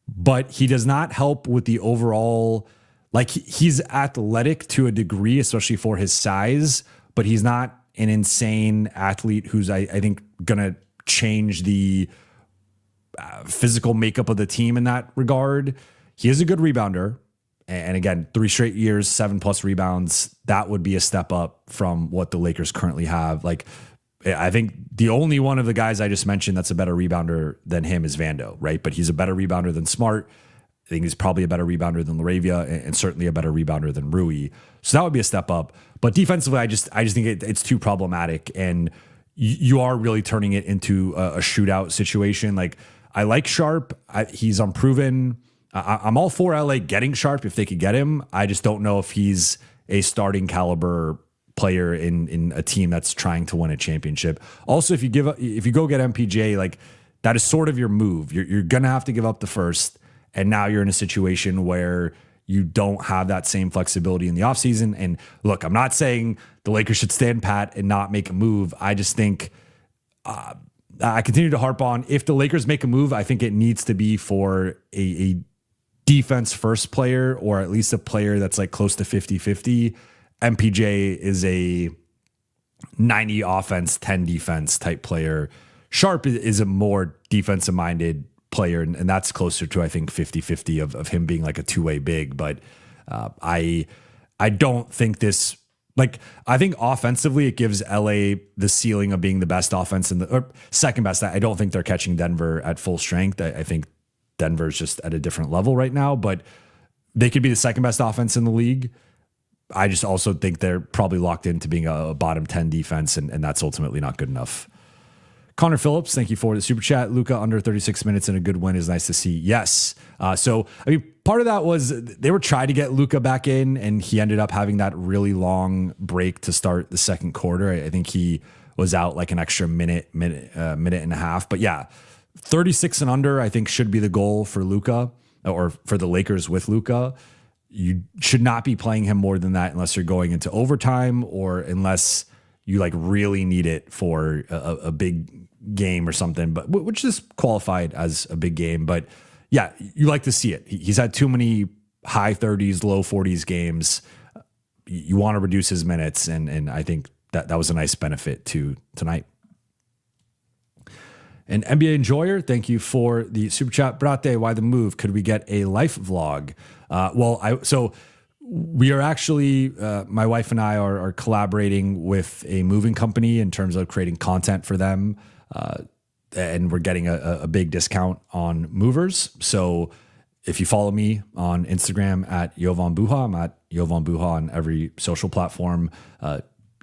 But he does not help with the overall, like he's athletic to a degree, especially for his size, but he's not an insane athlete who's, I think, going to change the physical makeup of the team in that regard. He is a good rebounder. And again, 3 straight years, 7+ rebounds. That would be a step up from what the Lakers currently have. Like, I think the only one of the guys I just mentioned that's a better rebounder than him is Vando, right? But he's a better rebounder than Smart. think he's probably a better rebounder than Laravia and certainly a better rebounder than Rui. So that would be a step up. But defensively, I just think it's too problematic. And you are really turning it into a shootout situation. Like, I like Sharp. He's unproven. I'm all for LA getting Sharp if they could get him. I just don't know if he's a starting caliber player in a team that's trying to win a championship. Also, if you go get MPJ, like, that is sort of your move. You're gonna have to give up the first, and now you're in a situation where you don't have that same flexibility in the offseason. And look, I'm not saying the Lakers should stand pat and not make a move. I just think I continue to harp on, if the Lakers make a move, I think it needs to be for a defense first player, or at least a player that's like close to 50-50. MPJ is a 90 offense, 10 defense type player. Sharp is a more defensive minded player, and that's closer to, I think, 50-50 of him being like a two-way big. But I don't think this, like, I think offensively it gives LA the ceiling of being the best offense or second best. I don't think they're catching Denver at full strength. I think Denver's just at a different level right now, but they could be the second best offense in the league. I just also think they're probably locked into being a bottom 10 defense, and that's ultimately not good enough. Connor Phillips, thank you for the super chat. Luka under 36 minutes and a good win is nice to see. Yes. So, I mean, part of that was they were trying to get Luka back in, and he ended up having that really long break to start the second quarter. I think he was out like an extra minute and a half. But yeah, 36 and under, I think, should be the goal for Luka, or for the Lakers with Luka. You should not be playing him more than that unless you're going into overtime, or unless you like really need it for a big game or something, but which is qualified as a big game. But yeah, you like to see it. He's had too many high 30s, low 40s games. You want to reduce his minutes, and I think that was a nice benefit to tonight. And NBA Enjoyer, thank you for the super chat. Brate, why the move? Could we get a life vlog? So we are actually, my wife and I are collaborating with a moving company in terms of creating content for them. And we're getting a big discount on movers. So if you follow me on Instagram at Jovan Buha, I'm at Jovan Buha on every social platform.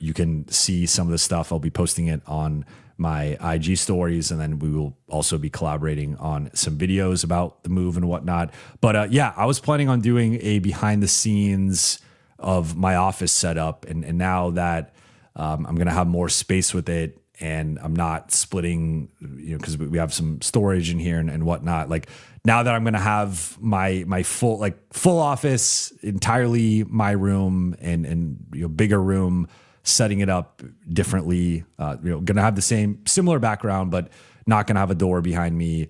You can see some of the stuff. I'll be posting it on my IG stories, and then we will also be collaborating on some videos about the move and whatnot. But yeah, I was planning on doing a behind the scenes of my office setup, and now that I'm going to have more space with it, and I'm not splitting, because we have some storage in here and whatnot. Like, now that I'm going to have my full office, entirely my room, and bigger room, setting it up differently, going to have the similar background, but not going to have a door behind me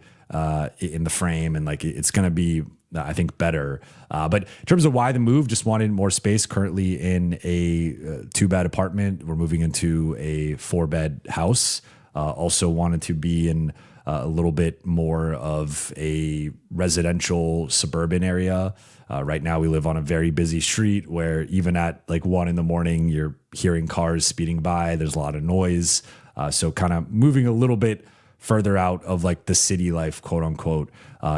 in the frame. And like, it's going to be, I think, better. But in terms of why the move, just wanted more space. Currently in a 2-bed apartment. We're moving into a 4-bed house. Also wanted to be in a little bit more of a residential suburban area. Right now we live on a very busy street where even at like 1 a.m, you're hearing cars speeding by. There's a lot of noise. So kind of moving a little bit further out of like the city life, quote unquote,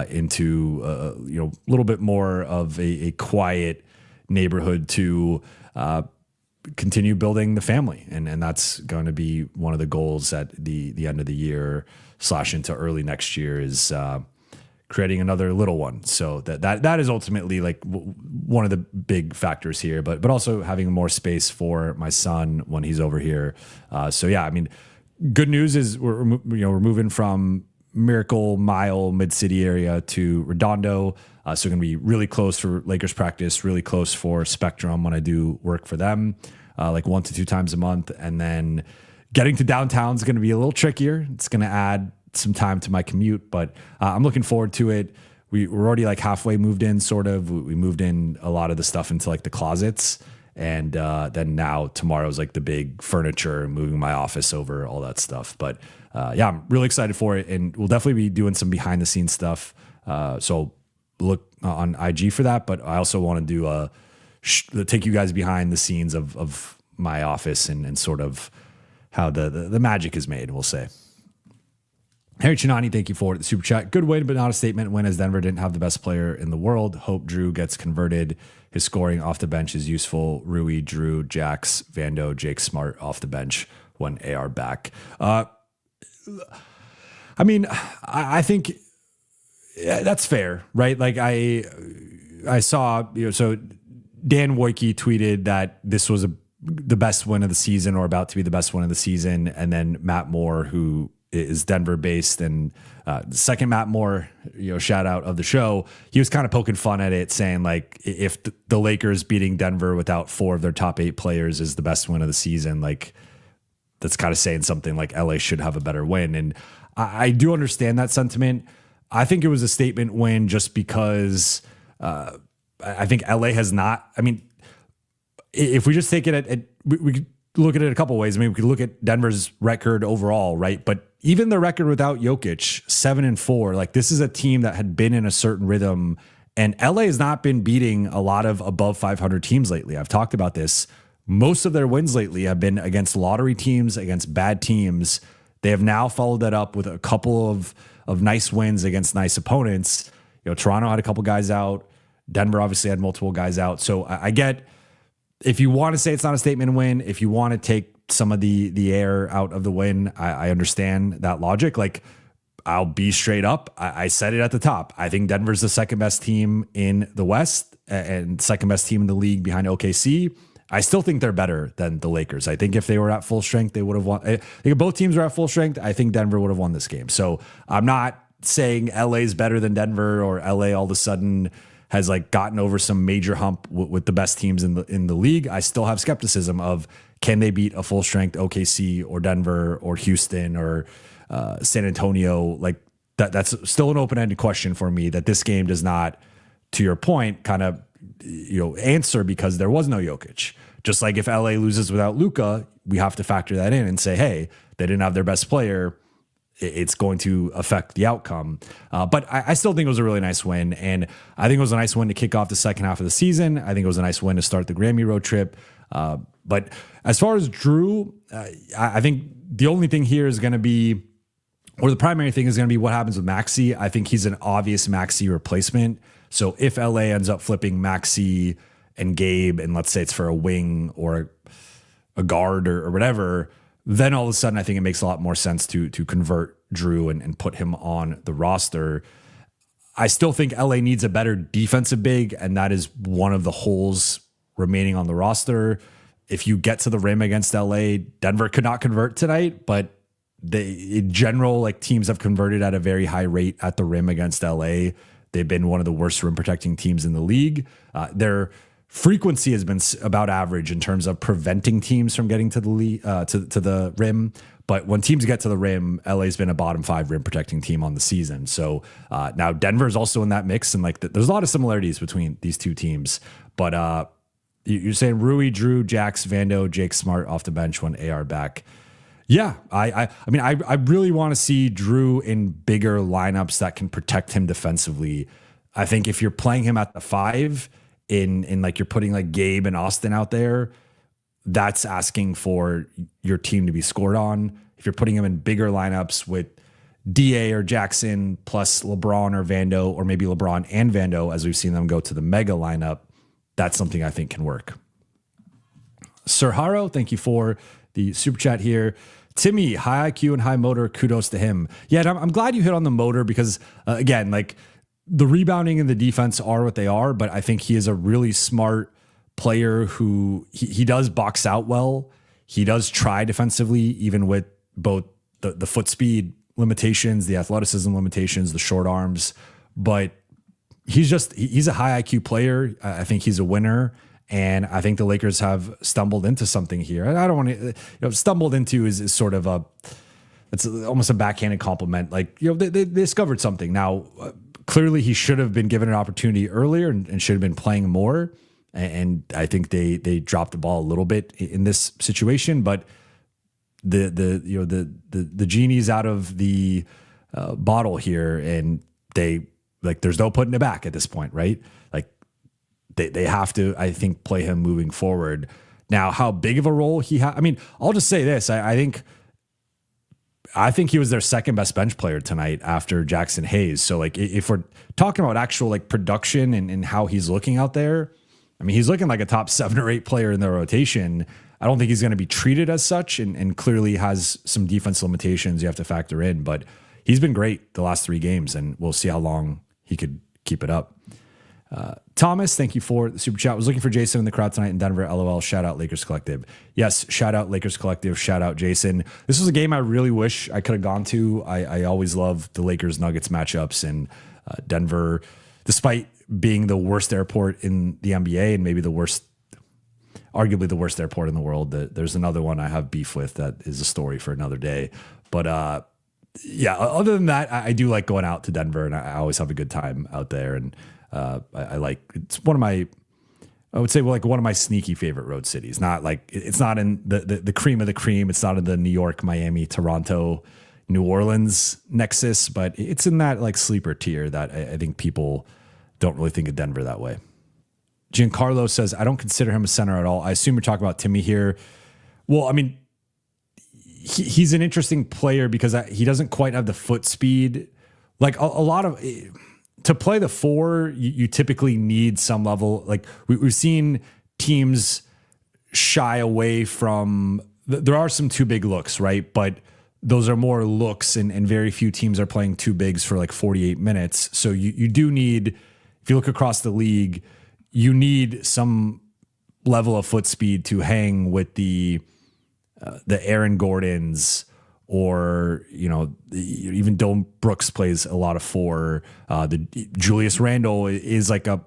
into, a little bit more of a quiet neighborhood to continue building the family. And that's going to be one of the goals at the end of the year / into early next year is, creating another little one. So that is ultimately like one of the big factors here, but also having more space for my son when he's over here. So yeah, I mean, good news is we're moving from Miracle Mile mid-city area to Redondo. So going to be really close for Lakers practice, really close for Spectrum when I do work for them, like 1 to 2 times a month. And then getting to downtown is going to be a little trickier. It's going to add some time to my commute, but I'm looking forward to it. We're already like halfway moved in, sort of. We moved in a lot of the stuff into like the closets, and then now tomorrow's like the big furniture, moving my office over, all that stuff. But yeah, I'm really excited for it, and we'll definitely be doing some behind the scenes stuff. So look on IG for that. But I also want to do take you guys behind the scenes of my office and sort of how the magic is made, we'll say. Harry Chinani, thank you for the super chat. Good win, but not a statement win, as Denver didn't have the best player in the world. Hope Drew gets converted. His scoring off the bench is useful. Rui, Drew, Jax, Vando, Jake Smart off the bench when AR back. I think that's fair, right? Like I saw, so Dan Wojcicki tweeted that this was the best win of the season, or about to be the best win of the season. And then Matt Moore, who is Denver based, and second Matt Moore, shout out of the show, he was kind of poking fun at it, saying like, if the Lakers beating Denver without 4 of their top 8 players is the best win of the season, like that's kind of saying something, like LA should have a better win. And I do understand that sentiment. I think it was a statement win just because I think LA has not, if we just take it we could look at it a couple of ways. We could look at Denver's record overall, right? But even the record without Jokic, 7-4, like this is a team that had been in a certain rhythm, and LA has not been beating a lot of above 500 teams lately. I've talked about this. Most of their wins lately have been against lottery teams, against bad teams. They have now followed that up with a couple of nice wins against nice opponents. Toronto had a couple guys out. Denver obviously had multiple guys out. So I get, if you want to say it's not a statement win, if you want to take some of the air out of the win, I understand that logic. Like, I'll be straight up. I said it at the top. I think Denver's the second best team in the West and second best team in the league behind OKC. I still think they're better than the Lakers. I think if they were at full strength, they would have won. I think if both teams were at full strength, I think Denver would have won this game. So I'm not saying LA's better than Denver, or LA all of a sudden has like gotten over some major hump with the best teams in the league. I still have skepticism of, can they beat a full strength OKC or Denver or Houston or San Antonio? Like that's still an open-ended question for me, that this game does not, to your point, kind of answer, because there was no Jokic. Just like if LA loses without Luka, we have to factor that in and say, hey, they didn't have their best player. It's going to affect the outcome. But I still think it was a really nice win. And I think it was a nice win to kick off the second half of the season. I think it was a nice win to start the Grammy road trip. But as far as Drew, I think the only thing here is going to be, or the primary thing is going to be, what happens with Maxey. I think he's an obvious Maxey replacement. So if LA ends up flipping Maxey and Gabe, and let's say it's for a wing or a guard or whatever, then all of a sudden I think it makes a lot more sense to convert Drew and put him on the roster. I still think LA needs a better defensive big, and that is one of the holes remaining on the roster. If you get to the rim against LA, Denver could not convert tonight, but in general, like, teams have converted at a very high rate at the rim against LA. They've been one of the worst rim protecting teams in the league. Their frequency has been about average in terms of preventing teams from getting to the rim. But when teams get to the rim, LA's been a bottom 5 rim protecting team on the season. So now Denver's also in that mix, and like there's a lot of similarities between these two teams. But you're saying Rui, Drew, Jax, Vando, Jake Smart off the bench when AR back. Yeah, I mean, I really want to see Drew in bigger lineups that can protect him defensively. I think if you're playing him at the 5 in like, you're putting like Gabe and Austin out there, that's asking for your team to be scored on. If you're putting him in bigger lineups with DA or Jackson plus LeBron or Vando, or maybe LeBron and Vando, as we've seen them go to the mega lineup, that's something I think can work. Sir Haro, thank you for the super chat here. Timmy, high IQ and high motor, kudos to him. Yeah, and I'm glad you hit on the motor, because again, like, the rebounding and the defense are what they are, but I think he is a really smart player who he does box out well. He does try defensively, even with both the foot speed limitations, the athleticism limitations, the short arms, but he's a high IQ player. I think he's a winner. And I think the Lakers have stumbled into something here. And I don't want to, stumbled into is sort of it's almost a backhanded compliment. Like, they discovered something. Now, clearly he should have been given an opportunity earlier and should have been playing more. And I think they dropped the ball a little bit in this situation, but the genie's out of the bottle here, and there's no putting it back at this point, right? Like, they have to, I think, play him moving forward. Now, how big of a role he has, I mean, I'll just say this. I think I think he was their second best bench player tonight after Jackson Hayes. So like if we're talking about actual like production and how he's looking out there, I mean, he's looking like a top 7 or 8 player in the rotation. I don't think he's going to be treated as such, and clearly has some defense limitations you have to factor in, but he's been great the last 3 games, and we'll see how long he could keep it up. Thomas, thank you for the super chat. Was looking for Jason in the crowd tonight in Denver. LOL. Shout out Lakers Collective. Yes, shout out Lakers Collective. Shout out Jason. This was a game I really wish I could have gone to. I always love the Lakers Nuggets matchups, and Denver, despite being the worst airport in the NBA and maybe arguably the worst airport in the world. There's another one I have beef with that is a story for another day. But yeah, other than that, I do like going out to Denver, and I always have a good time out there. And I like, it's one of my, I would say, well, like one of my sneaky favorite road cities. Not like, it's not in the cream of the cream. It's not in the New York, Miami, Toronto, New Orleans nexus, but it's in that like sleeper tier that I think people don't really think of Denver that way. Giancarlo says, I don't consider him a center at all. I assume you're talking about Timmy here. Well, I mean, he's an interesting player because he doesn't quite have the foot speed. Like a lot of, to play the 4, you typically need some level. Like we've seen teams shy away from, there are some too big looks, right? But those are more looks, and very few teams are playing 2 bigs for like 48 minutes. So you do need, if you look across the league, you need some level of foot speed to hang with the Aaron Gordons, or, even Dylan Brooks plays a lot of 4. The Julius Randle is like a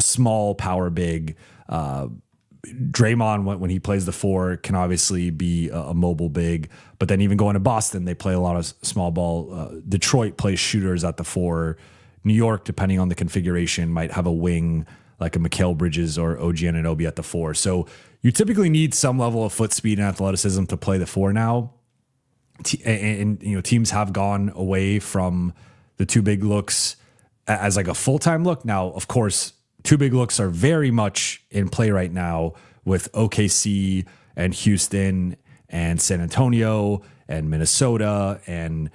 small power big. Draymond, when he plays the 4, can obviously be a mobile big, but then even going to Boston, they play a lot of small ball. Detroit plays shooters at the 4. New York, depending on the configuration, might have a wing like a Mikal Bridges or OG Anunoby at the 4. So you typically need some level of foot speed and athleticism to play the 4 now. And teams have gone away from the 2 big looks as like a full-time look. Now, of course, 2 big looks are very much in play right now with OKC and Houston and San Antonio and Minnesota, and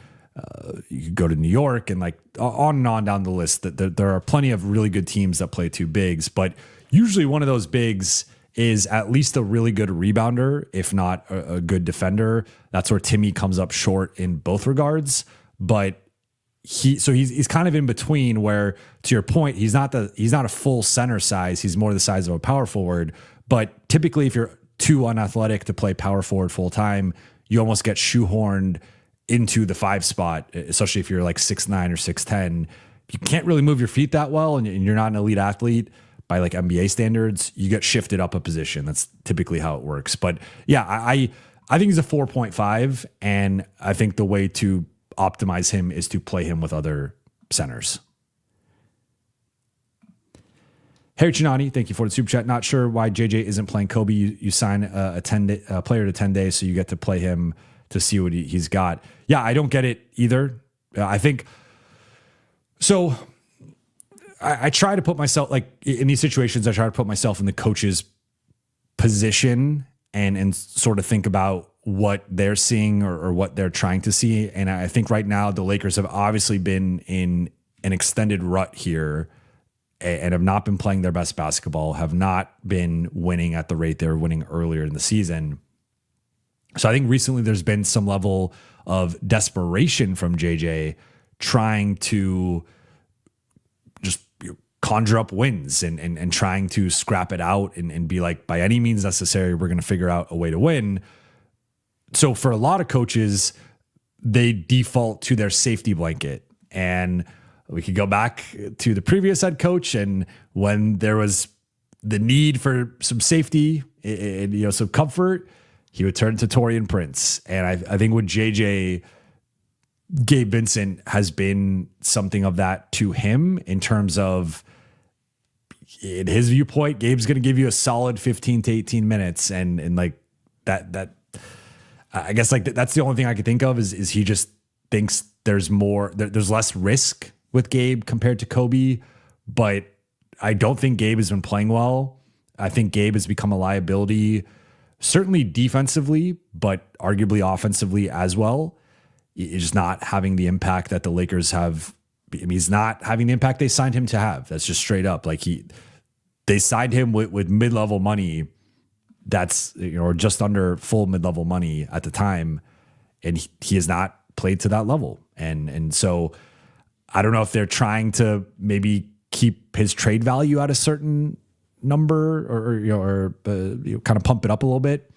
you could go to New York, and like on and on down the list. That there are plenty of really good teams that play 2 bigs, but usually one of those bigs is at least a really good rebounder, if not a good defender. That's where Timmy comes up short in both regards. But he's kind of in between, where, to your point, he's not a full center size. He's more the size of a power forward. But typically, if you're too unathletic to play power forward full time, you almost get shoehorned into the 5 spot, especially if you're like 6'9" or 6'10. You can't really move your feet that well, and you're not an elite athlete by like NBA standards. You get shifted up a position. That's typically how it works. But yeah, I think he's a 4.5, and I think the way to optimize him is to play him with other centers. Harry Chinani, thank you for the super chat. Not sure why JJ isn't playing Kobe. You sign a player to 10 days, so you get to play him to see what he's got. Yeah, I don't get it either. I think so. I try to put myself, like, in these situations, I try to put myself in the coach's position and sort of think about what they're seeing or what they're trying to see. And I think right now the Lakers have obviously been in an extended rut here and have not been playing their best basketball, have not been winning at the rate they were winning earlier in the season. So I think recently there's been some level of desperation from JJ trying to just conjure up wins and trying to scrap it out and be like, by any means necessary, we're going to figure out a way to win. So for a lot of coaches, they default to their safety blanket. And we could go back to the previous head coach, and when there was the need for some safety and some comfort, he would turn to Taurean Prince. And I think with JJ, Gabe Vincent has been something of that to him, in terms of, in his viewpoint, Gabe's going to give you a solid 15 to 18 minutes. And like that, I guess like that's the only thing I could think of is he just thinks there's less risk with Gabe compared to Kobe. But I don't think Gabe has been playing well. I think Gabe has become a liability, certainly defensively, but arguably offensively as well. He's just not having the impact that the Lakers have. I mean, he's not having the impact they signed him to have. That's just straight up. Like they signed him with mid-level money. That's, or just under full mid-level money at the time. And he has not played to that level. And so I don't know if they're trying to maybe keep his trade value at a certain number or kind of pump it up a little bit.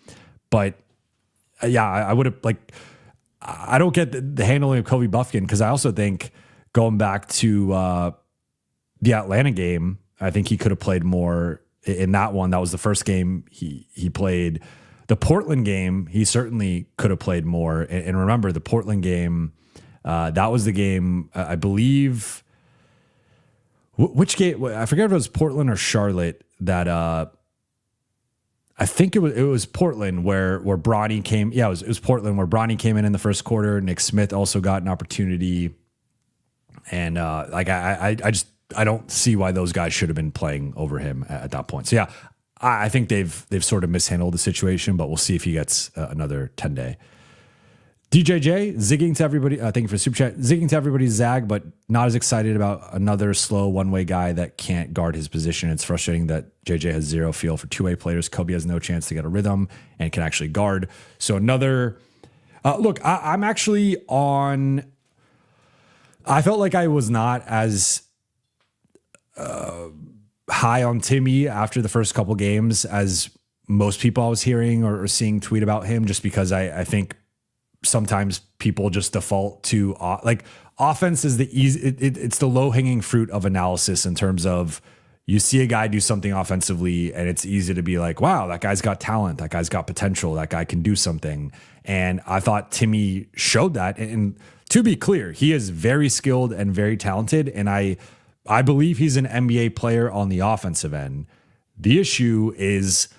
But yeah, I would have I don't get the handling of Kobe Buffkin, because I also think going back to the Atlanta game, I think he could have played more in that one. That was the first game he played. The Portland game, he certainly could have played more. And remember, the Portland game, that was the game, I believe, which game? I forget if it was Portland or Charlotte that I think it was Portland where Bronny came. Yeah, it was Portland where Bronny came in the first quarter. Nick Smith also got an opportunity. And I don't see why those guys should have been playing over him at that point. So yeah, I think they've sort of mishandled the situation, but we'll see if he gets another 10-day. DJJ, zigging to everybody. Thank you for the super chat. Zigging to everybody, Zag, but not as excited about another slow one-way guy that can't guard his position. It's frustrating that JJ has zero feel for two-way players. Kobe has no chance to get a rhythm and can actually guard. So another look. I'm actually on. I felt like I was not as high on Timmy after the first couple games as most people I was hearing or seeing tweet about him, just because I think sometimes people just default to offense is the easy. It's the low hanging fruit of analysis in terms of you see a guy do something offensively and it's easy to be like, wow, that guy's got talent. That guy's got potential. That guy can do something. And I thought Timmy showed that. And to be clear, he is very skilled and very talented. And I believe he's an NBA player on the offensive end. The issue is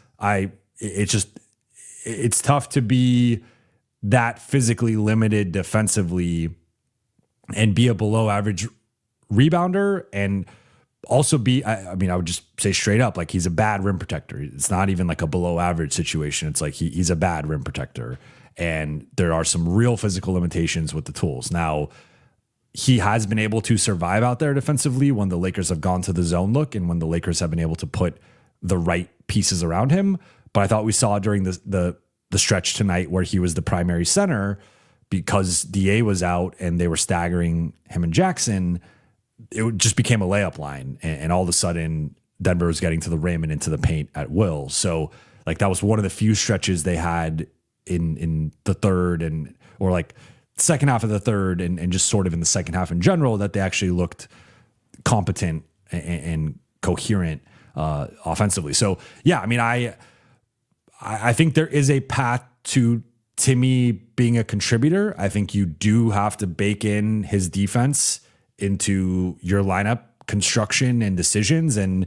it's tough to be that physically limited defensively and be a below average rebounder and also be, I would just say straight up, like he's a bad rim protector. It's not even like a below average situation. It's like he's a bad rim protector. And there are some real physical limitations with the tools. Now, he has been able to survive out there defensively when the Lakers have gone to the zone look and when the Lakers have been able to put the right pieces around him. But I thought we saw during the stretch tonight where he was the primary center, because DA was out and they were staggering him and Jackson, it just became a layup line. And all of a sudden, Denver was getting to the rim and into the paint at will. So like that was one of the few stretches they had in the third or like second half of the third and just sort of in the second half in general that they actually looked competent and coherent offensively. So yeah, I mean, I think there is a path to Timmy being a contributor. I think you do have to bake in his defense into your lineup construction and decisions. And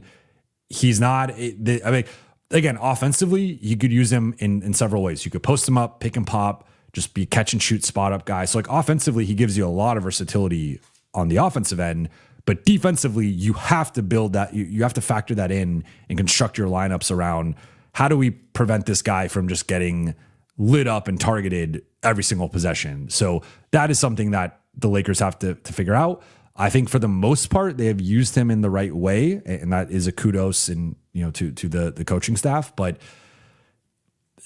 he's not, again, offensively, you could use him in several ways. You could post him up, pick and pop, just be catch and shoot spot up guy. So like offensively, he gives you a lot of versatility on the offensive end, but defensively, you have to build that. You have to factor that in and construct your lineups around how do we prevent this guy from just getting lit up and targeted every single possession. So that is something that the Lakers have to figure out. I think for the most part, they have used him in the right way, and that is a kudos and to the coaching staff. But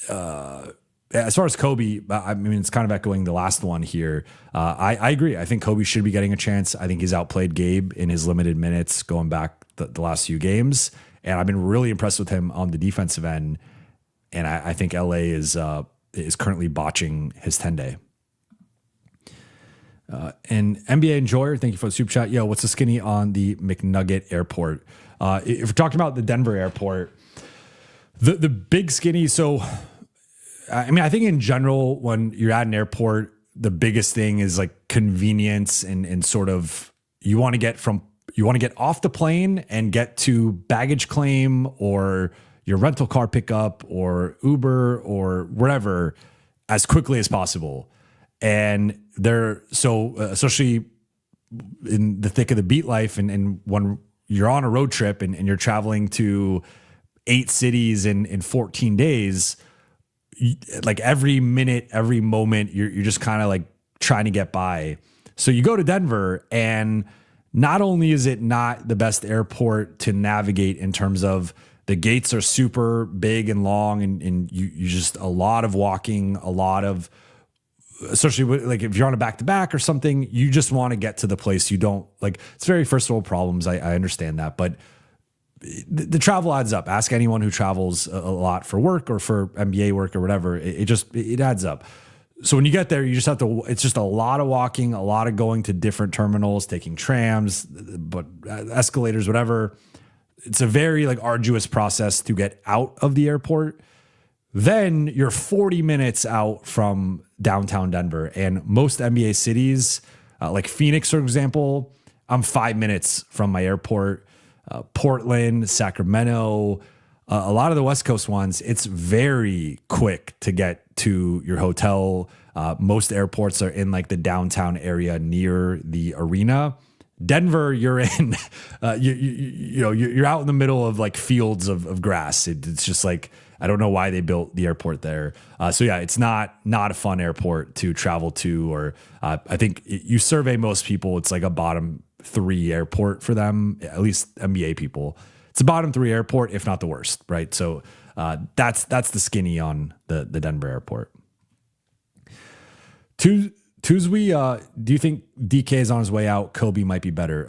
as far as Kobe, I mean, it's kind of echoing the last one here. I agree. I think Kobe should be getting a chance. I think he's outplayed Gabe in his limited minutes going back the last few games. And I've been really impressed with him on the defensive end. And I think LA is currently botching his 10-day. And NBA Enjoyer, thank you for the super chat. Yo, what's the skinny on the McNugget Airport? If we're talking about the Denver airport, the big skinny. So, I mean, I think in general, when you're at an airport, the biggest thing is like convenience and sort of you want to get off the plane and get to baggage claim or your rental car pickup or Uber or wherever as quickly as possible. And especially in the thick of the beat life and when you're on a road trip and you're traveling to 8 cities in 14 days, like every minute, every moment, you're just kind of like trying to get by. So you go to Denver, and not only is it not the best airport to navigate in terms of the gates are super big and long, and you just a lot of walking, a lot of, especially like if you're on a back-to-back or something, you just want to get to the place. You don't like, it's very first world problems. I understand that, but the travel adds up. Ask anyone who travels a lot for work or for MBA work or whatever. It adds up. So when you get there, you just have to, it's just a lot of walking, a lot of going to different terminals, taking trams, but escalators, whatever. It's a very like arduous process to get out of the airport. Then you're 40 minutes out from downtown Denver, and most NBA cities, like Phoenix, for example, I'm 5 minutes from my airport. Portland, Sacramento, a lot of the West Coast ones, it's very quick to get to your hotel. Most airports are in like the downtown area near the arena. Denver, you're in, you're out in the middle of like fields of grass. It's just like, I don't know why they built the airport there. So yeah, it's not a fun airport to travel to, or I think you survey most people, it's like a bottom 3 airport for them, at least NBA people. It's a bottom 3 airport, if not the worst, right? So that's the skinny on the Denver airport. Tuzwe, do you think DK is on his way out? Kobe might be better.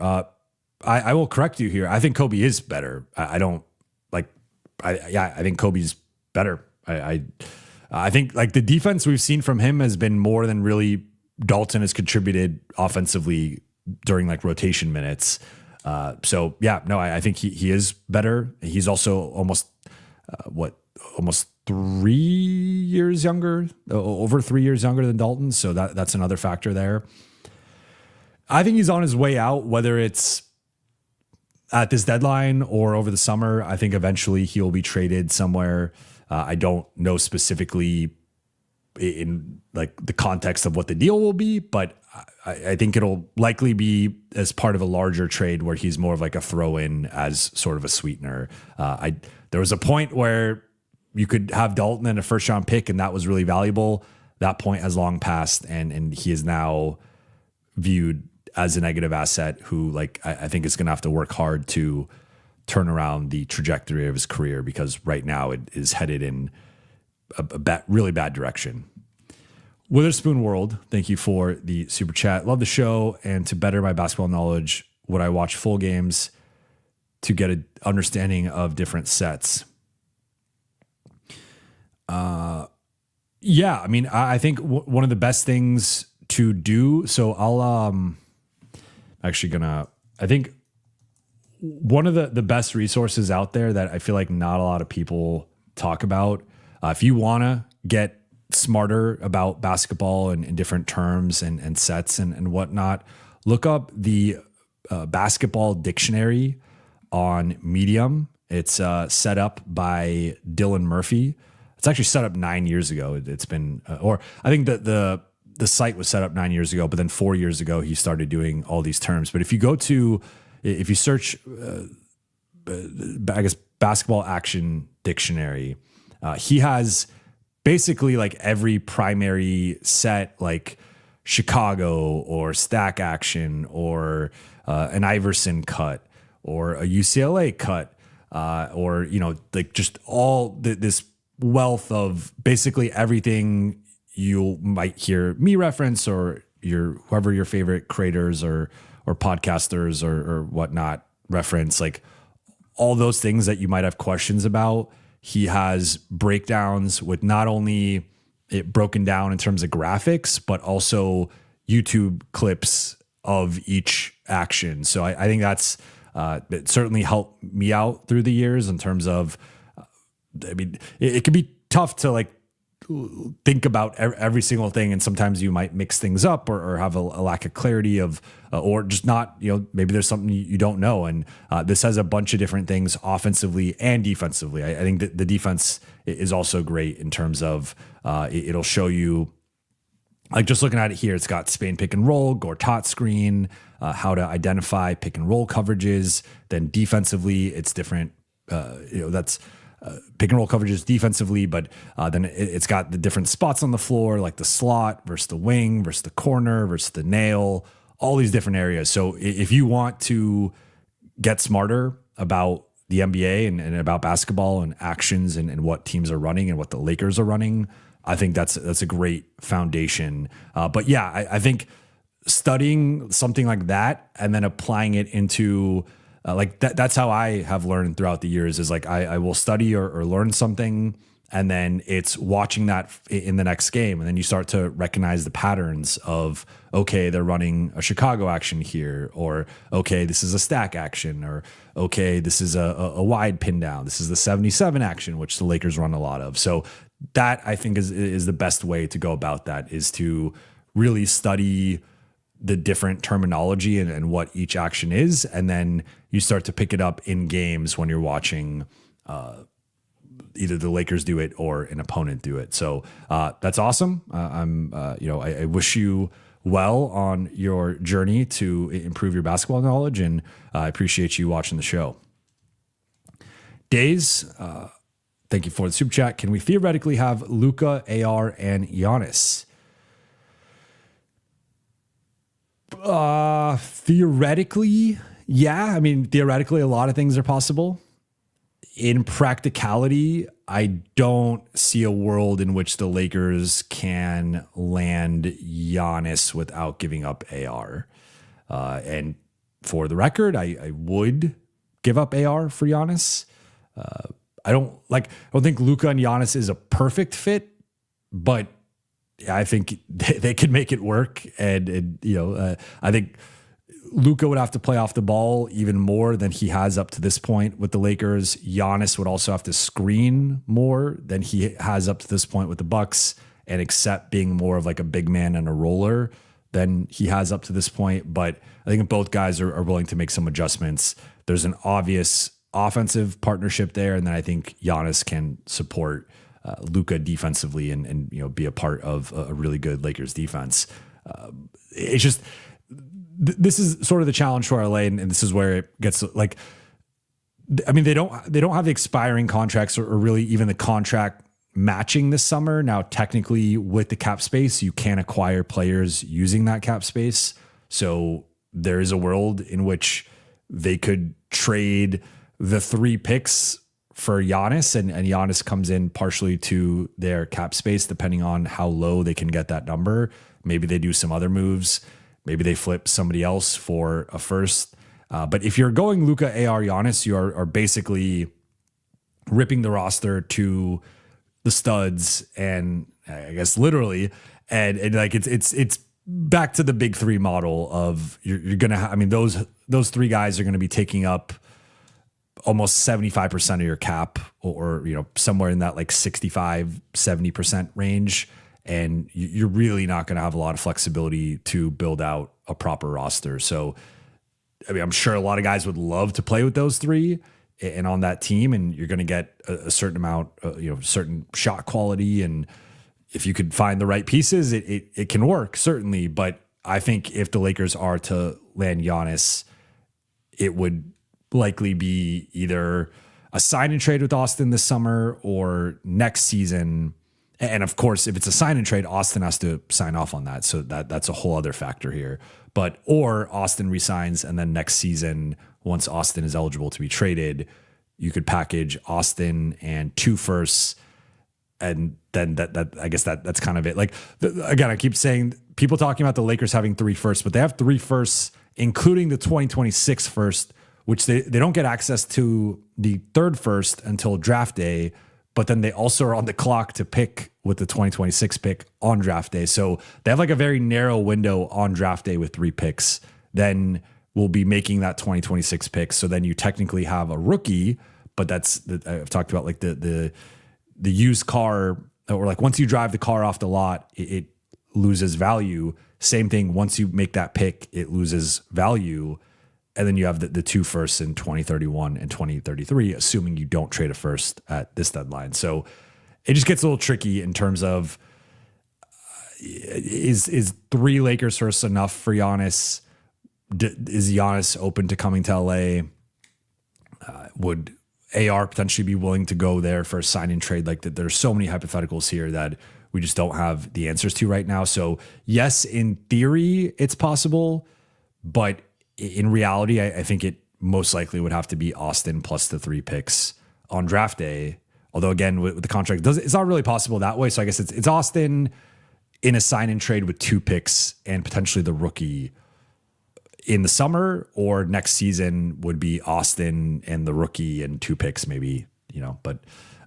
I will correct you here. I think Kobe is better. I think Kobe's better. I think like the defense we've seen from him has been more than really Dalton has contributed offensively during like rotation minutes. So yeah, no, I think he is better. He's also almost 3 years younger, over 3 years younger than Dalton. So that's another factor there. I think he's on his way out, whether it's at this deadline or over the summer. I think eventually he'll be traded somewhere. I don't know specifically in like the context of what the deal will be, but I think it'll likely be as part of a larger trade where he's more of like a throw-in as sort of a sweetener. There was a point where you could have Dalton and a first-round pick, and that was really valuable. That point has long passed, and he is now viewed as a negative asset who, like, I think is going to have to work hard to turn around the trajectory of his career, because right now it is headed in a really bad direction. Witherspoon World, thank you for the super chat. Love the show, and to better my basketball knowledge, would I watch full games to get an understanding of different sets? Yeah, I mean, I think one of the best things to do. So I'll actually gonna. I think one of the best resources out there that I feel like not a lot of people talk about. If you want to get smarter about basketball and different terms and sets and whatnot, look up the basketball dictionary on Medium. It's set up by Dylan Murphy. It's actually set up 9 years ago. It's been, or I think that the site was set up 9 years ago, but then 4 years ago he started doing all these terms. But if you search, I guess, basketball action dictionary, he has basically like every primary set, like Chicago or stack action or an Iverson cut or a UCLA cut, or, like just all this wealth of basically everything you might hear me reference, or whoever your favorite creators or podcasters or whatnot reference, like all those things that you might have questions about. He has breakdowns with not only it broken down in terms of graphics, but also YouTube clips of each action. So I think that's it certainly helped me out through the years in terms of, I mean, it can be tough to like think about every single thing, and sometimes you might mix things up or have a lack of clarity of, or just not, maybe there's something you don't know. And this has a bunch of different things offensively and defensively. I think that the defense is also great in terms of it'll show you, like just looking at it here, it's got Spain pick and roll, Gortat screen, how to identify pick and roll coverages. Then defensively, it's different. That's pick and roll coverages defensively, but then it's got the different spots on the floor, like the slot versus the wing versus the corner versus the nail, all these different areas. So if you want to get smarter about the NBA and about basketball and actions and what teams are running and what the Lakers are running, I think that's a great foundation. But yeah, I think studying something like that and then applying it into like that's how I have learned throughout the years is like I will study or learn something, and then it's watching that in the next game. And then you start to recognize the patterns of, okay, they're running a Chicago action here, or okay, this is a stack action, or okay, this is a wide pin down. This is the 77 action, which the Lakers run a lot of. So that I think is the best way to go about that, is to really study the different terminology and what each action is. And then you start to pick it up in games when you're watching either the Lakers do it or an opponent do it. So that's awesome. I wish you well on your journey to improve your basketball knowledge, and I appreciate you watching the show. Days, thank you for the super chat. Can we theoretically have Luka, AR, and Giannis? Theoretically, yeah. I mean, theoretically, a lot of things are possible. In practicality, I don't see a world in which the Lakers can land Giannis without giving up AR. And for the record, I would give up AR for Giannis. I don't think Luka and Giannis is a perfect fit, but I think they could make it work. And I think Luka would have to play off the ball even more than he has up to this point with the Lakers. Giannis would also have to screen more than he has up to this point with the Bucks, and accept being more of like a big man and a roller than he has up to this point. But I think both guys are willing to make some adjustments. There's an obvious offensive partnership there, and then I think Giannis can support Luka defensively and be a part of a really good Lakers defense. It's just this is sort of the challenge for LA, and this is where it gets like, I mean, they don't have the expiring contracts or really even the contract matching this summer. Now, technically, with the cap space, you can acquire players using that cap space. So there is a world in which they could trade the 3 picks for Giannis, and Giannis comes in partially to their cap space, depending on how low they can get that number. Maybe they do some other moves. Maybe they flip somebody else for a first. But if you're going Luka, AR, Giannis, you are basically ripping the roster to the studs, and I guess literally, and like it's back to the big 3 model of you're gonna. I mean, those 3 guys are going to be taking up almost 75% of your cap, or somewhere in that like 65-70% range. And you're really not going to have a lot of flexibility to build out a proper roster. So, I mean, I'm sure a lot of guys would love to play with those 3 and on that team, and you're going to get a certain amount, certain shot quality. And if you could find the right pieces, it can work, certainly. But I think if the Lakers are to land Giannis, it would likely be either a sign and trade with Austin this summer or next season. And of course, if it's a sign and trade, Austin has to sign off on that. So that's a whole other factor here. Or Austin resigns, and then next season, once Austin is eligible to be traded, you could package Austin and 2 firsts. And then that I guess that's kind of it. Like, again, I keep saying people talking about the Lakers having 3 firsts, but they have 3 firsts, including the 2026 first, which they don't get access to the 3rd first until draft day. But then they also are on the clock to pick with the 2026 pick on draft day. So they have like a very narrow window on draft day with 3 picks. Then we'll be making that 2026 pick. So then you technically have a rookie, but I've talked about like the used car, or like once you drive the car off the lot, it loses value. Same thing. Once you make that pick, it loses value. And then you have the 2 firsts in 2031 and 2033, assuming you don't trade a first at this deadline. So it just gets a little tricky in terms of is 3 Lakers firsts enough for Giannis? Is Giannis open to coming to LA? Would AR potentially be willing to go there for a sign and trade? Like that, there's so many hypotheticals here that we just don't have the answers to right now. So yes, in theory, it's possible, but in reality, I think it most likely would have to be Austin plus the 3 picks on draft day. Although again, with the contract, it's not really possible that way. So I guess it's Austin in a sign and trade with 2 picks and potentially the rookie in the summer, or next season would be Austin and the rookie and 2 picks maybe, but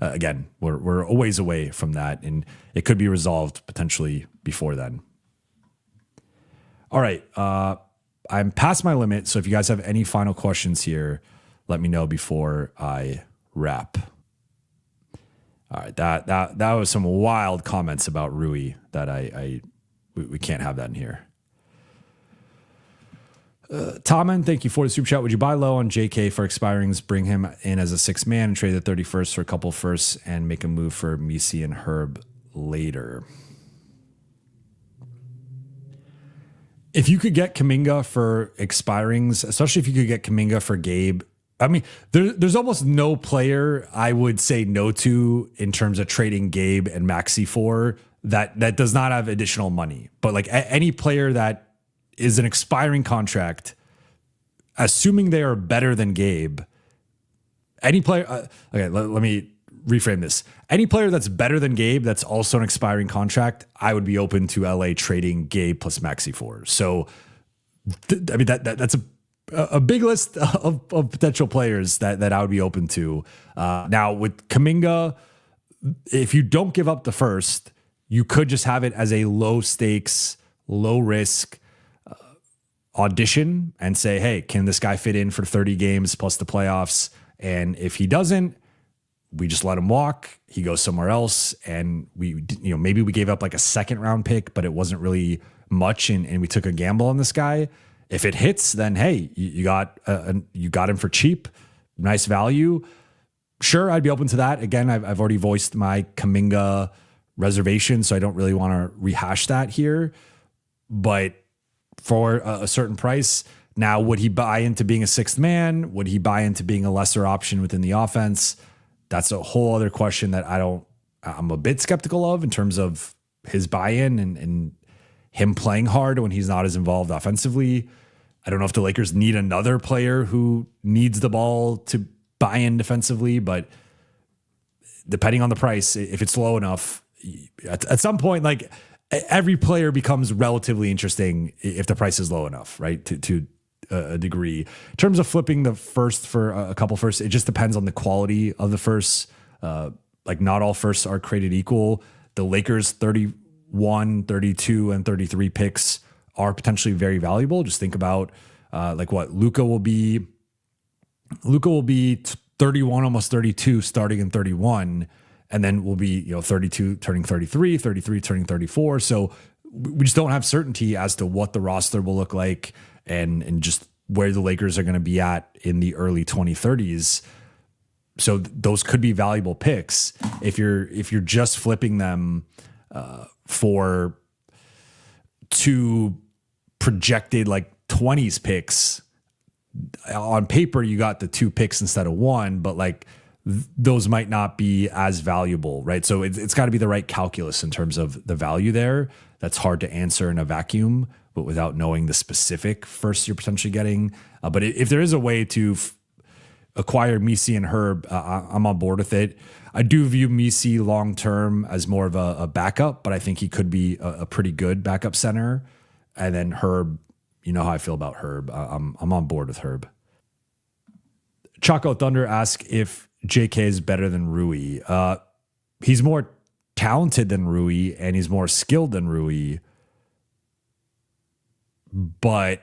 again, we're a ways away from that, and it could be resolved potentially before then. All right. I'm past my limit. So if you guys have any final questions here, let me know before I wrap. All right. That was some wild comments about Rui that we can't have that in here. Tommen, thank you for the super chat. Would you buy low on JK for expirings, bring him in as a 6th man and trade the 31st for a couple firsts and make a move for Misi and Herb later? If you could get Kuminga for expirings, especially if you could get Kuminga for Gabe, I mean, there's almost no player I would say no to in terms of trading Gabe and Maxey for that does not have additional money. But like any player that is an expiring contract, assuming they are better than Gabe, any player, okay, let me reframe this. Any player that's better than Gabe, that's also an expiring contract, I would be open to LA trading Gabe plus Maxey for. So, I mean, that's a big list of potential players that I would be open to. Now with Kuminga, if you don't give up the first, you could just have it as a low stakes, low risk audition and say, hey, can this guy fit in for 30 games plus the playoffs? And if he doesn't, we just let him walk. He goes somewhere else. And maybe we gave up like a 2nd round pick, but it wasn't really much. And we took a gamble on this guy. If it hits, then, hey, you got him for cheap, nice value. Sure. I'd be open to that. Again, I've already voiced my Kuminga reservation, so I don't really want to rehash that here, but for a certain price. Now, would he buy into being a 6th man? Would he buy into being a lesser option within the offense? That's a whole other question that I'm a bit skeptical of in terms of his buy-in and him playing hard when he's not as involved offensively. I don't know if the Lakers need another player who needs the ball to buy in defensively, but depending on the price, if it's low enough, at some point, like, every player becomes relatively interesting if the price is low enough, right? To a degree. In terms of flipping the first for a couple firsts, it just depends on the quality of the firsts. Like not all firsts are created equal. The Lakers 31, 32, and 33 picks are potentially very valuable. Just think about like what Luka will be 31, almost 32 starting in 31. And then we'll be, 32 turning 33, 33 turning 34. So we just don't have certainty as to what the roster will look like and just where the Lakers are going to be at in the early 2030s. So those could be valuable picks if you're just flipping them for 2 projected like 20s picks. On paper, you got the 2 picks instead of 1, but like those might not be as valuable, right? So it's got to be the right calculus in terms of the value there. That's hard to answer in a vacuum, but without knowing the specific first you're potentially getting. But if there is a way to acquire Misi and Herb, I'm on board with it. I do view Misi long-term as more of a backup, but I think he could be a pretty good backup center. And then Herb, you know how I feel about Herb. I'm on board with Herb. Choco Thunder asks if JK is better than Rui. He's more talented than Rui and he's more skilled than Rui, but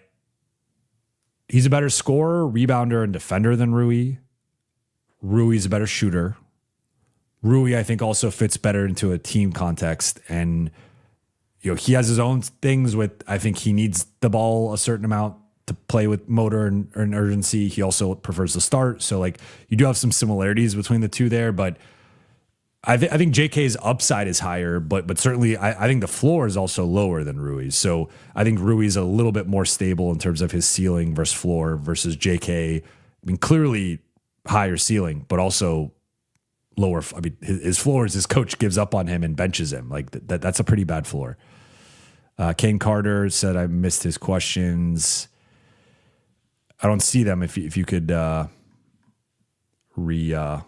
he's a better scorer, rebounder, and defender than Rui. Rui's a better shooter. Rui, I think, also fits better into a team context, and he has his own things with. I think he needs the ball a certain amount to play with motor and urgency. He also prefers to start. So like you do have some similarities between the two there, but I think JK's upside is higher, but certainly I think the floor is also lower than Rui's. So I think Rui's a little bit more stable in terms of his ceiling versus floor versus JK. I mean, clearly higher ceiling, but also lower. I mean, his floor is his coach gives up on him and benches him. Like that's a pretty bad floor. Kane Carter said I missed his questions. I don't see them. If you could re-put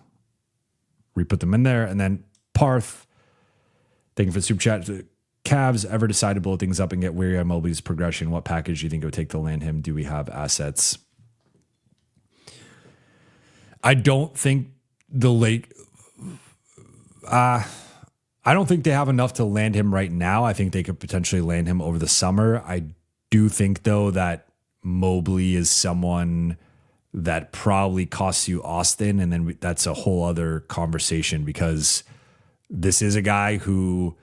them in there. And then Parth, thank you for the super chat. Cavs ever decide to blow things up and get weary on Mobley's progression? What package do you think it would take to land him? Do we have assets? I don't think I don't think they have enough to land him right now. I think they could potentially land him over the summer. I do think, though, that Mobley is someone that probably costs you Austin, and then that's a whole other conversation, because this is a guy who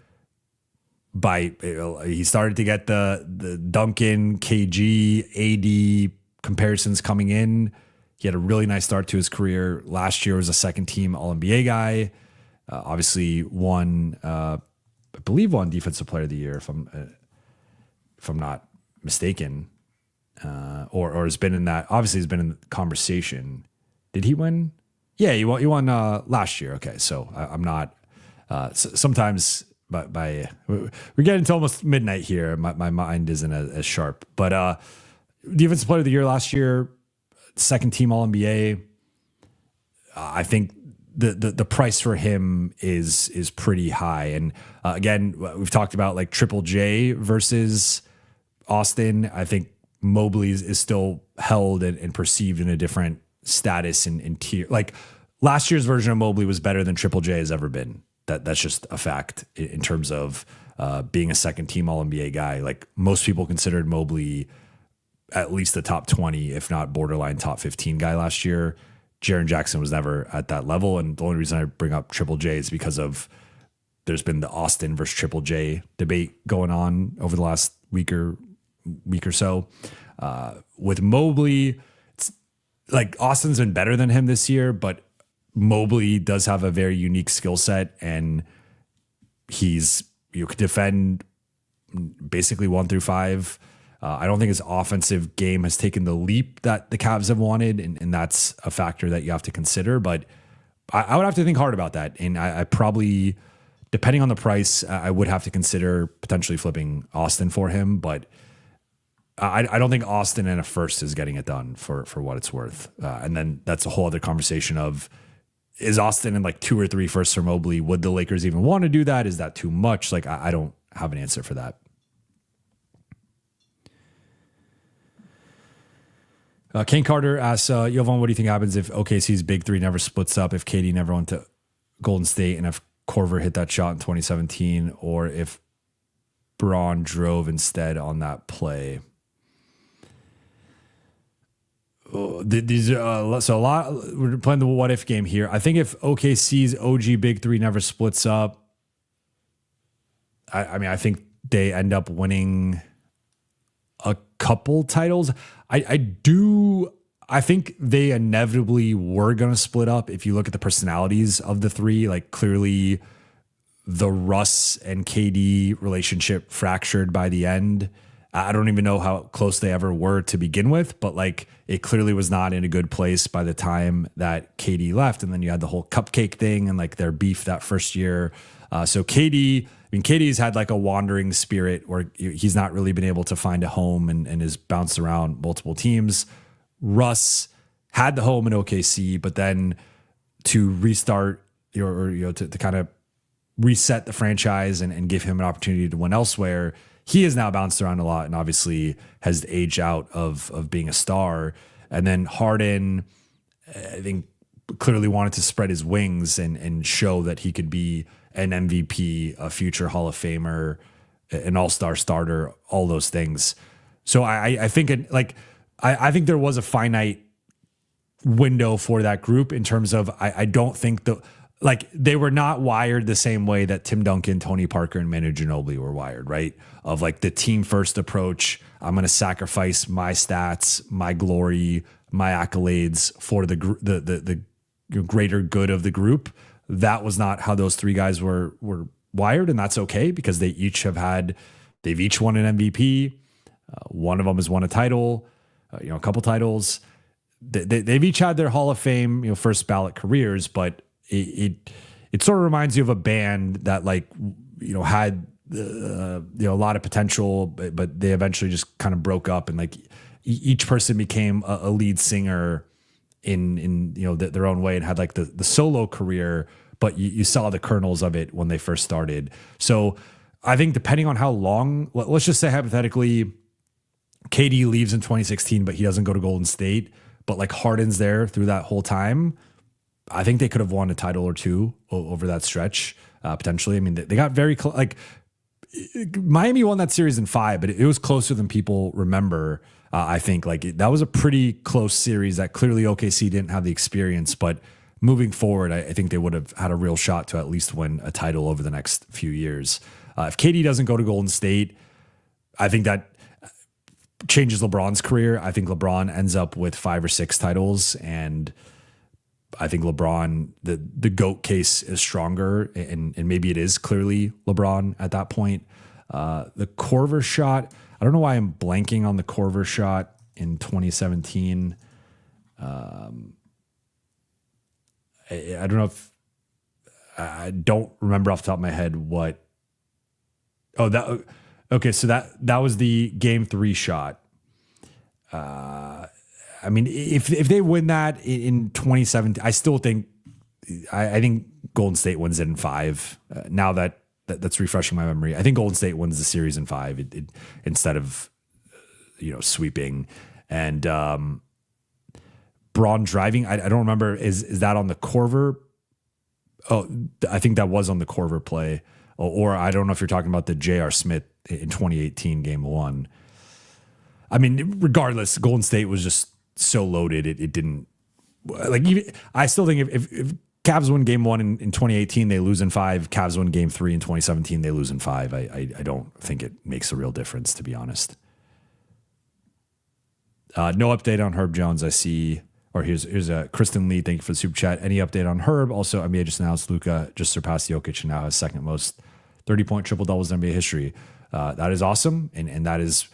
he started to get the Duncan, KG, AD comparisons coming in. He had a really nice start to his career. Last year was a second team All-NBA guy. Obviously won, I believe won Defensive Player of the Year, if I'm not mistaken, or has been in that. Obviously, has been in the conversation. Did he win? Yeah, he won last year. Okay, so I'm not. Sometimes, we're getting to almost midnight here. My mind isn't as sharp. But Defensive Player of the Year last year, second team All-NBA. I think the price for him is pretty high. And again, we've talked about like Triple J versus Austin. I think Mobley is still held and perceived in a different status and tier. Like last year's version of Mobley was better than Triple J has ever been. That's just a fact in terms of being a second team All-NBA guy. Like most people considered Mobley at least the top 20, if not borderline top 15 guy last year. Jaren Jackson was never at that level. And the only reason I bring up Triple J is because there's been the Austin versus Triple J debate going on over the last week or so. With Mobley, it's like Austin's been better than him this year, but Mobley does have a very unique skill set, and you could defend basically 1 through 5. I don't think his offensive game has taken the leap that the Cavs have wanted, and that's a factor that you have to consider. But I would have to think hard about that, and I probably, depending on the price, I would have to consider potentially flipping Austin for him. But I don't think Austin and a first is getting it done for what it's worth. And then that's a whole other conversation of, is Austin in like 2 or 3 firsts for Mobley? Would the Lakers even want to do that? Is that too much? Like I don't have an answer for that. Kane Carter asks, Jovan, what do you think happens if OKC's big three never splits up, if KD never went to Golden State, and if Corver hit that shot in 2017, or if Braun drove instead on that play? These so a lot. We're playing the what if game here. I think if OKC's OG big three never splits up, I mean, I think they end up winning a couple titles. I think they inevitably were going to split up. If you look at the personalities of the three, like clearly the Russ and KD relationship fractured by the end. I don't even know how close they ever were to begin with, but like it clearly was not in a good place by the time that KD left. And then you had the whole cupcake thing and like their beef that first year. So KD's had like a wandering spirit where he's not really been able to find a home and has bounced around multiple teams. Russ had the home in OKC, but then to restart to kind of reset the franchise and give him an opportunity to win elsewhere, he has now bounced around a lot and obviously has aged out of being a star. And then Harden, I think, clearly wanted to spread his wings and show that he could be an MVP, a future Hall of Famer, an all-star starter, all those things. So I think I think there was a finite window for that group in terms of I don't think they were not wired the same way that Tim Duncan, Tony Parker, and Manu Ginobili were wired, right? Of like the team first approach. I'm going to sacrifice my stats, my glory, my accolades for the greater good of the group. That was not how those three guys were wired, and that's okay because they've each won an MVP. One of them has won a title, a couple titles. they've each had their Hall of Fame, first ballot careers, but it sort of reminds you of a band that had a lot of potential, but they eventually just kind of broke up, and each person became a lead singer in their own way and had the solo career, but you saw the kernels of it when they first started. So I think depending on how long, let's just say hypothetically, KD leaves in 2016, but he doesn't go to Golden State, but Harden's there through that whole time. I think they could have won a title or two over that stretch, potentially. I mean, they got very close. Miami won that series in 5, but it was closer than people remember. I think that was a pretty close series that clearly OKC didn't have the experience, but moving forward, I think they would have had a real shot to at least win a title over the next few years. If KD doesn't go to Golden State, I think that changes LeBron's career. I think LeBron ends up with 5 or 6 titles, and I think LeBron, the GOAT case is stronger, and maybe it is clearly LeBron at that point. The Korver shot, I don't know why I'm blanking on the Korver shot in 2017. I don't know if I don't remember off the top of my head what. Oh, okay. So that was the game 3 shot. I mean, if they win that in 2017, I still think I think Golden State wins it in 5. Now that's refreshing my memory. I think Golden State wins the series in 5 instead of sweeping. And Braun driving, I don't remember. Is that on the Korver? Oh, I think that was on the Korver play. Or I don't know if you're talking about the J.R. Smith in 2018 game 1. I mean, regardless, Golden State was just so loaded. It didn't even. I still think if Cavs win game 1 in 2018, they lose in 5. Cavs win game 3 in 2017, they lose in 5. I don't think it makes a real difference, to be honest. No update on Herb Jones. I see. Or here's a Kristen Lee. Thank you for the super chat. Any update on Herb? Also, NBA just announced Luka just surpassed Jokic and now has second most 30-point triple doubles in NBA history. That is awesome, and that is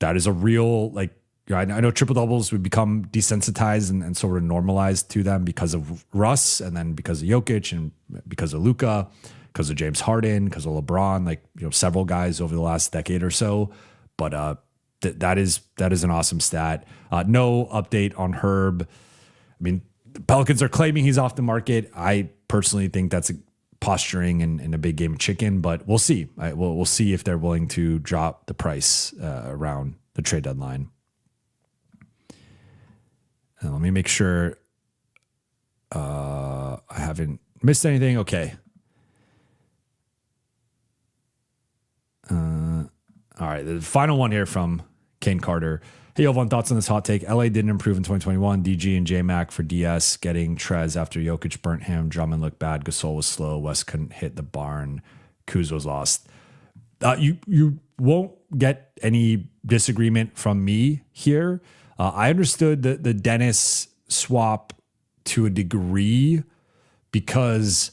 a real I know triple doubles would become desensitized and sort of normalized to them because of Russ, and then because of Jokic, and because of Luka, because of James Harden, because of LeBron, several guys over the last decade or so. But that is an awesome stat. No update on Herb. I mean, the Pelicans are claiming he's off the market. I personally think that's posturing and a big game of chicken, but we'll see. We'll see if they're willing to drop the price around the trade deadline. And let me make sure I haven't missed anything. Okay. All right, the final one here from Kane Carter. Hey, Jovan, thoughts on this hot take? LA didn't improve in 2021. DG and J-Mac for DS getting Trez after Jokic burnt him. Drummond looked bad. Gasol was slow. West couldn't hit the barn. Kuz was lost. You won't get any disagreement from me here. I understood the Dennis swap to a degree because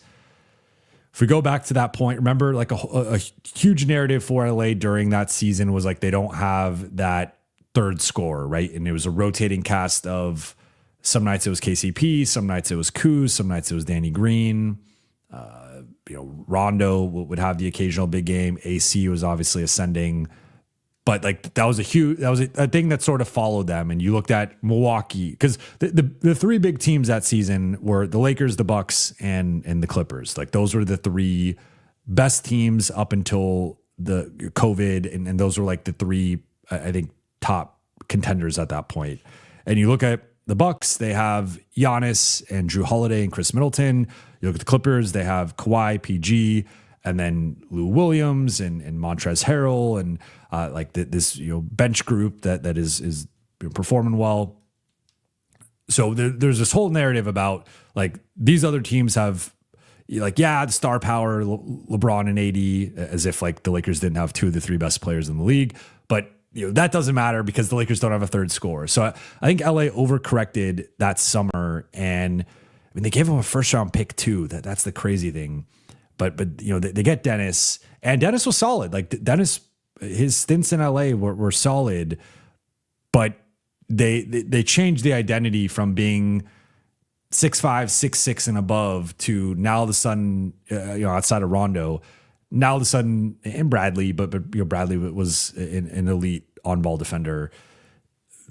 if we go back to that point, remember a huge narrative for LA during that season was they don't have that third scorer, right? And it was a rotating cast of some nights it was KCP, some nights it was Kuz, some nights it was Danny Green. Rondo would have the occasional big game. AC was obviously ascending, but that was a thing that sort of followed them. And you looked at Milwaukee because the 3 big teams that season were the Lakers, the Bucks, and the Clippers. Those were the 3 best teams up until the COVID, and those were the 3 I think top contenders at that point. And you look at the Bucks, they have Giannis and Drew Holiday and Chris Middleton. You look at the Clippers, they have Kawhi, PG, and then Lou Williams and Montrezl Harrell and this bench group that is performing well. So there's this whole narrative about these other teams have the star power, LeBron and AD, as if the Lakers didn't have 2 of the 3 best players in the league, but that doesn't matter because the Lakers don't have a third scorer. So I think LA overcorrected that summer, and I mean they gave him a first round pick too. That's the crazy thing. But they get Dennis, and Dennis was solid. Dennis, his stints in LA were solid, but they changed the identity from being 6'5", 6'6", and above to now all of a sudden, outside of Rondo, now all of a sudden, and Bradley, but Bradley was an elite on-ball defender.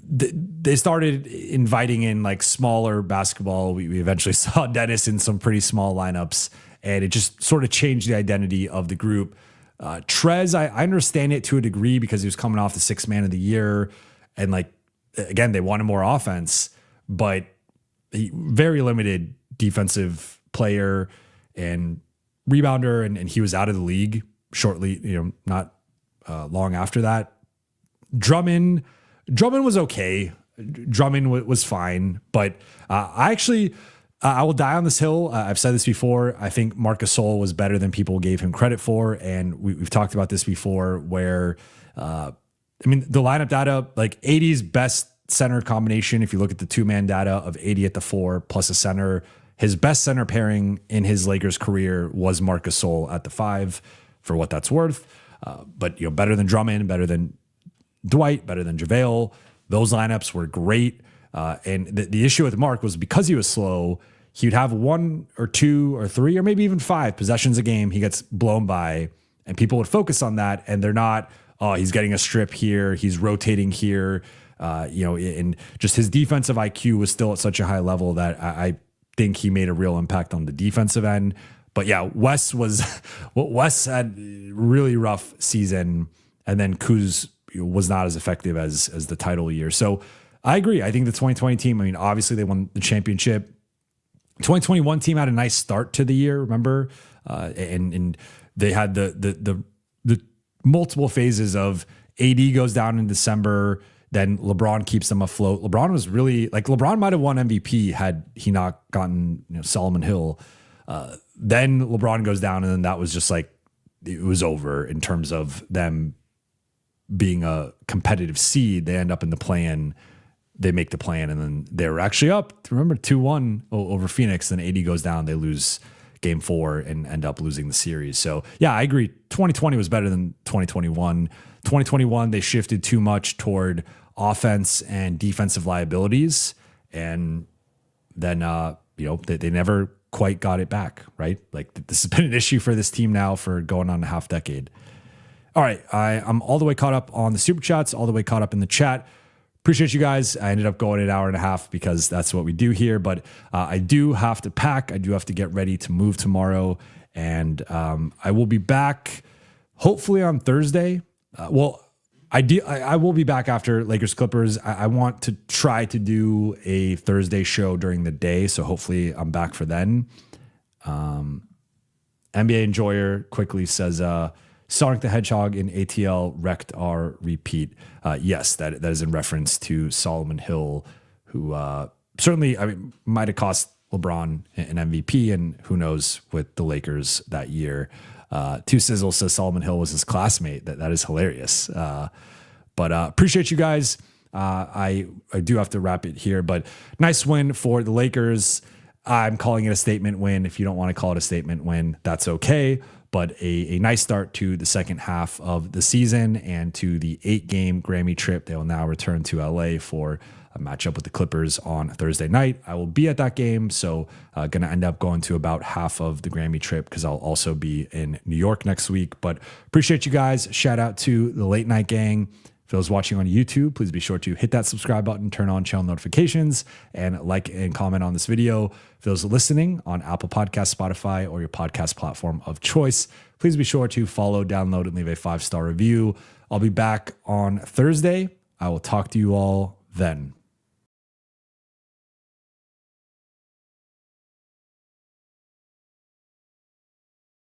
They started inviting in like smaller basketball. We eventually saw Dennis in some pretty small lineups, and it just sort of changed the identity of the group. Trez, I understand it to a degree because he was coming off the sixth man of the year, and like, again, they wanted more offense, but very limited defensive player and rebounder, and he was out of the league shortly, not long after that. Drummond was okay. Drummond was fine, but I will die on this hill. I've said this before. I think Marc Gasol was better than people gave him credit for, and we've talked about this before. Where the lineup data, like 80's best center combination. If you look at the 2-man data of 80 at the 4 plus a center, his best center pairing in his Lakers career was Marc Gasol at the 5, for what that's worth. But better than Drummond, better than Dwight, better than JaVale. Those lineups were great. And the issue with Mark was because he was slow, he would have 1 or 2 or 3 or maybe even 5 possessions a game he gets blown by, and people would focus on that, and they're not, he's getting a strip here, he's rotating here. And just his defensive IQ was still at such a high level that I think he made a real impact on the defensive end. But yeah, Wes had really rough season, and then Kuz was not as effective as the title year. So I agree. I think the 2020 team, obviously they won the championship. 2021 team had a nice start to the year, remember? And they had the multiple phases of AD goes down in December, then LeBron keeps them afloat. LeBron was really, LeBron might have won MVP had he not gotten Solomon Hill. Then LeBron goes down, and then that was just it was over in terms of them being a competitive seed. They end up in the play-in. They make the play-in, and then they're actually up. Remember 2-1 over Phoenix. Then AD goes down. They lose game 4 and end up losing the series. So yeah, I agree. 2020 was better than 2021. 2021, they shifted too much toward offense and defensive liabilities. And then, they never quite got it back, right? This has been an issue for this team now for going on a half decade. All right. I'm all the way caught up on the super chats, all the way caught up in the chat. Appreciate you guys. I ended up going an hour and a half because that's what we do here, but I do have to pack. I do have to get ready to move tomorrow, and I will be back hopefully on Thursday. I will be back after Lakers Clippers. I want to try to do a Thursday show during the day, so hopefully I'm back for then. NBA Enjoyer quickly says, Sonic the Hedgehog in ATL wrecked our repeat. Yes, that is in reference to Solomon Hill, who certainly might have cost LeBron an MVP, and who knows with the Lakers that year. Two Sizzle says Solomon Hill was his classmate. That is hilarious. But appreciate you guys. I do have to wrap it here, but nice win for the Lakers. I'm calling it a statement win. If you don't want to call it a statement win, that's okay. But a nice start to the second half of the season and to the 8-game Grammy trip. They will now return to LA for a matchup with the Clippers on Thursday night. I will be at that game, so going to end up going to about half of the Grammy trip because I'll also be in New York next week. But appreciate you guys. Shout out to the Late Night Gang. For those watching on YouTube, please be sure to hit that subscribe button, turn on channel notifications, and like and comment on this video. For those listening on Apple Podcasts, Spotify, or your podcast platform of choice, please be sure to follow, download, and leave a 5-star review. I'll be back on Thursday. I will talk to you all then.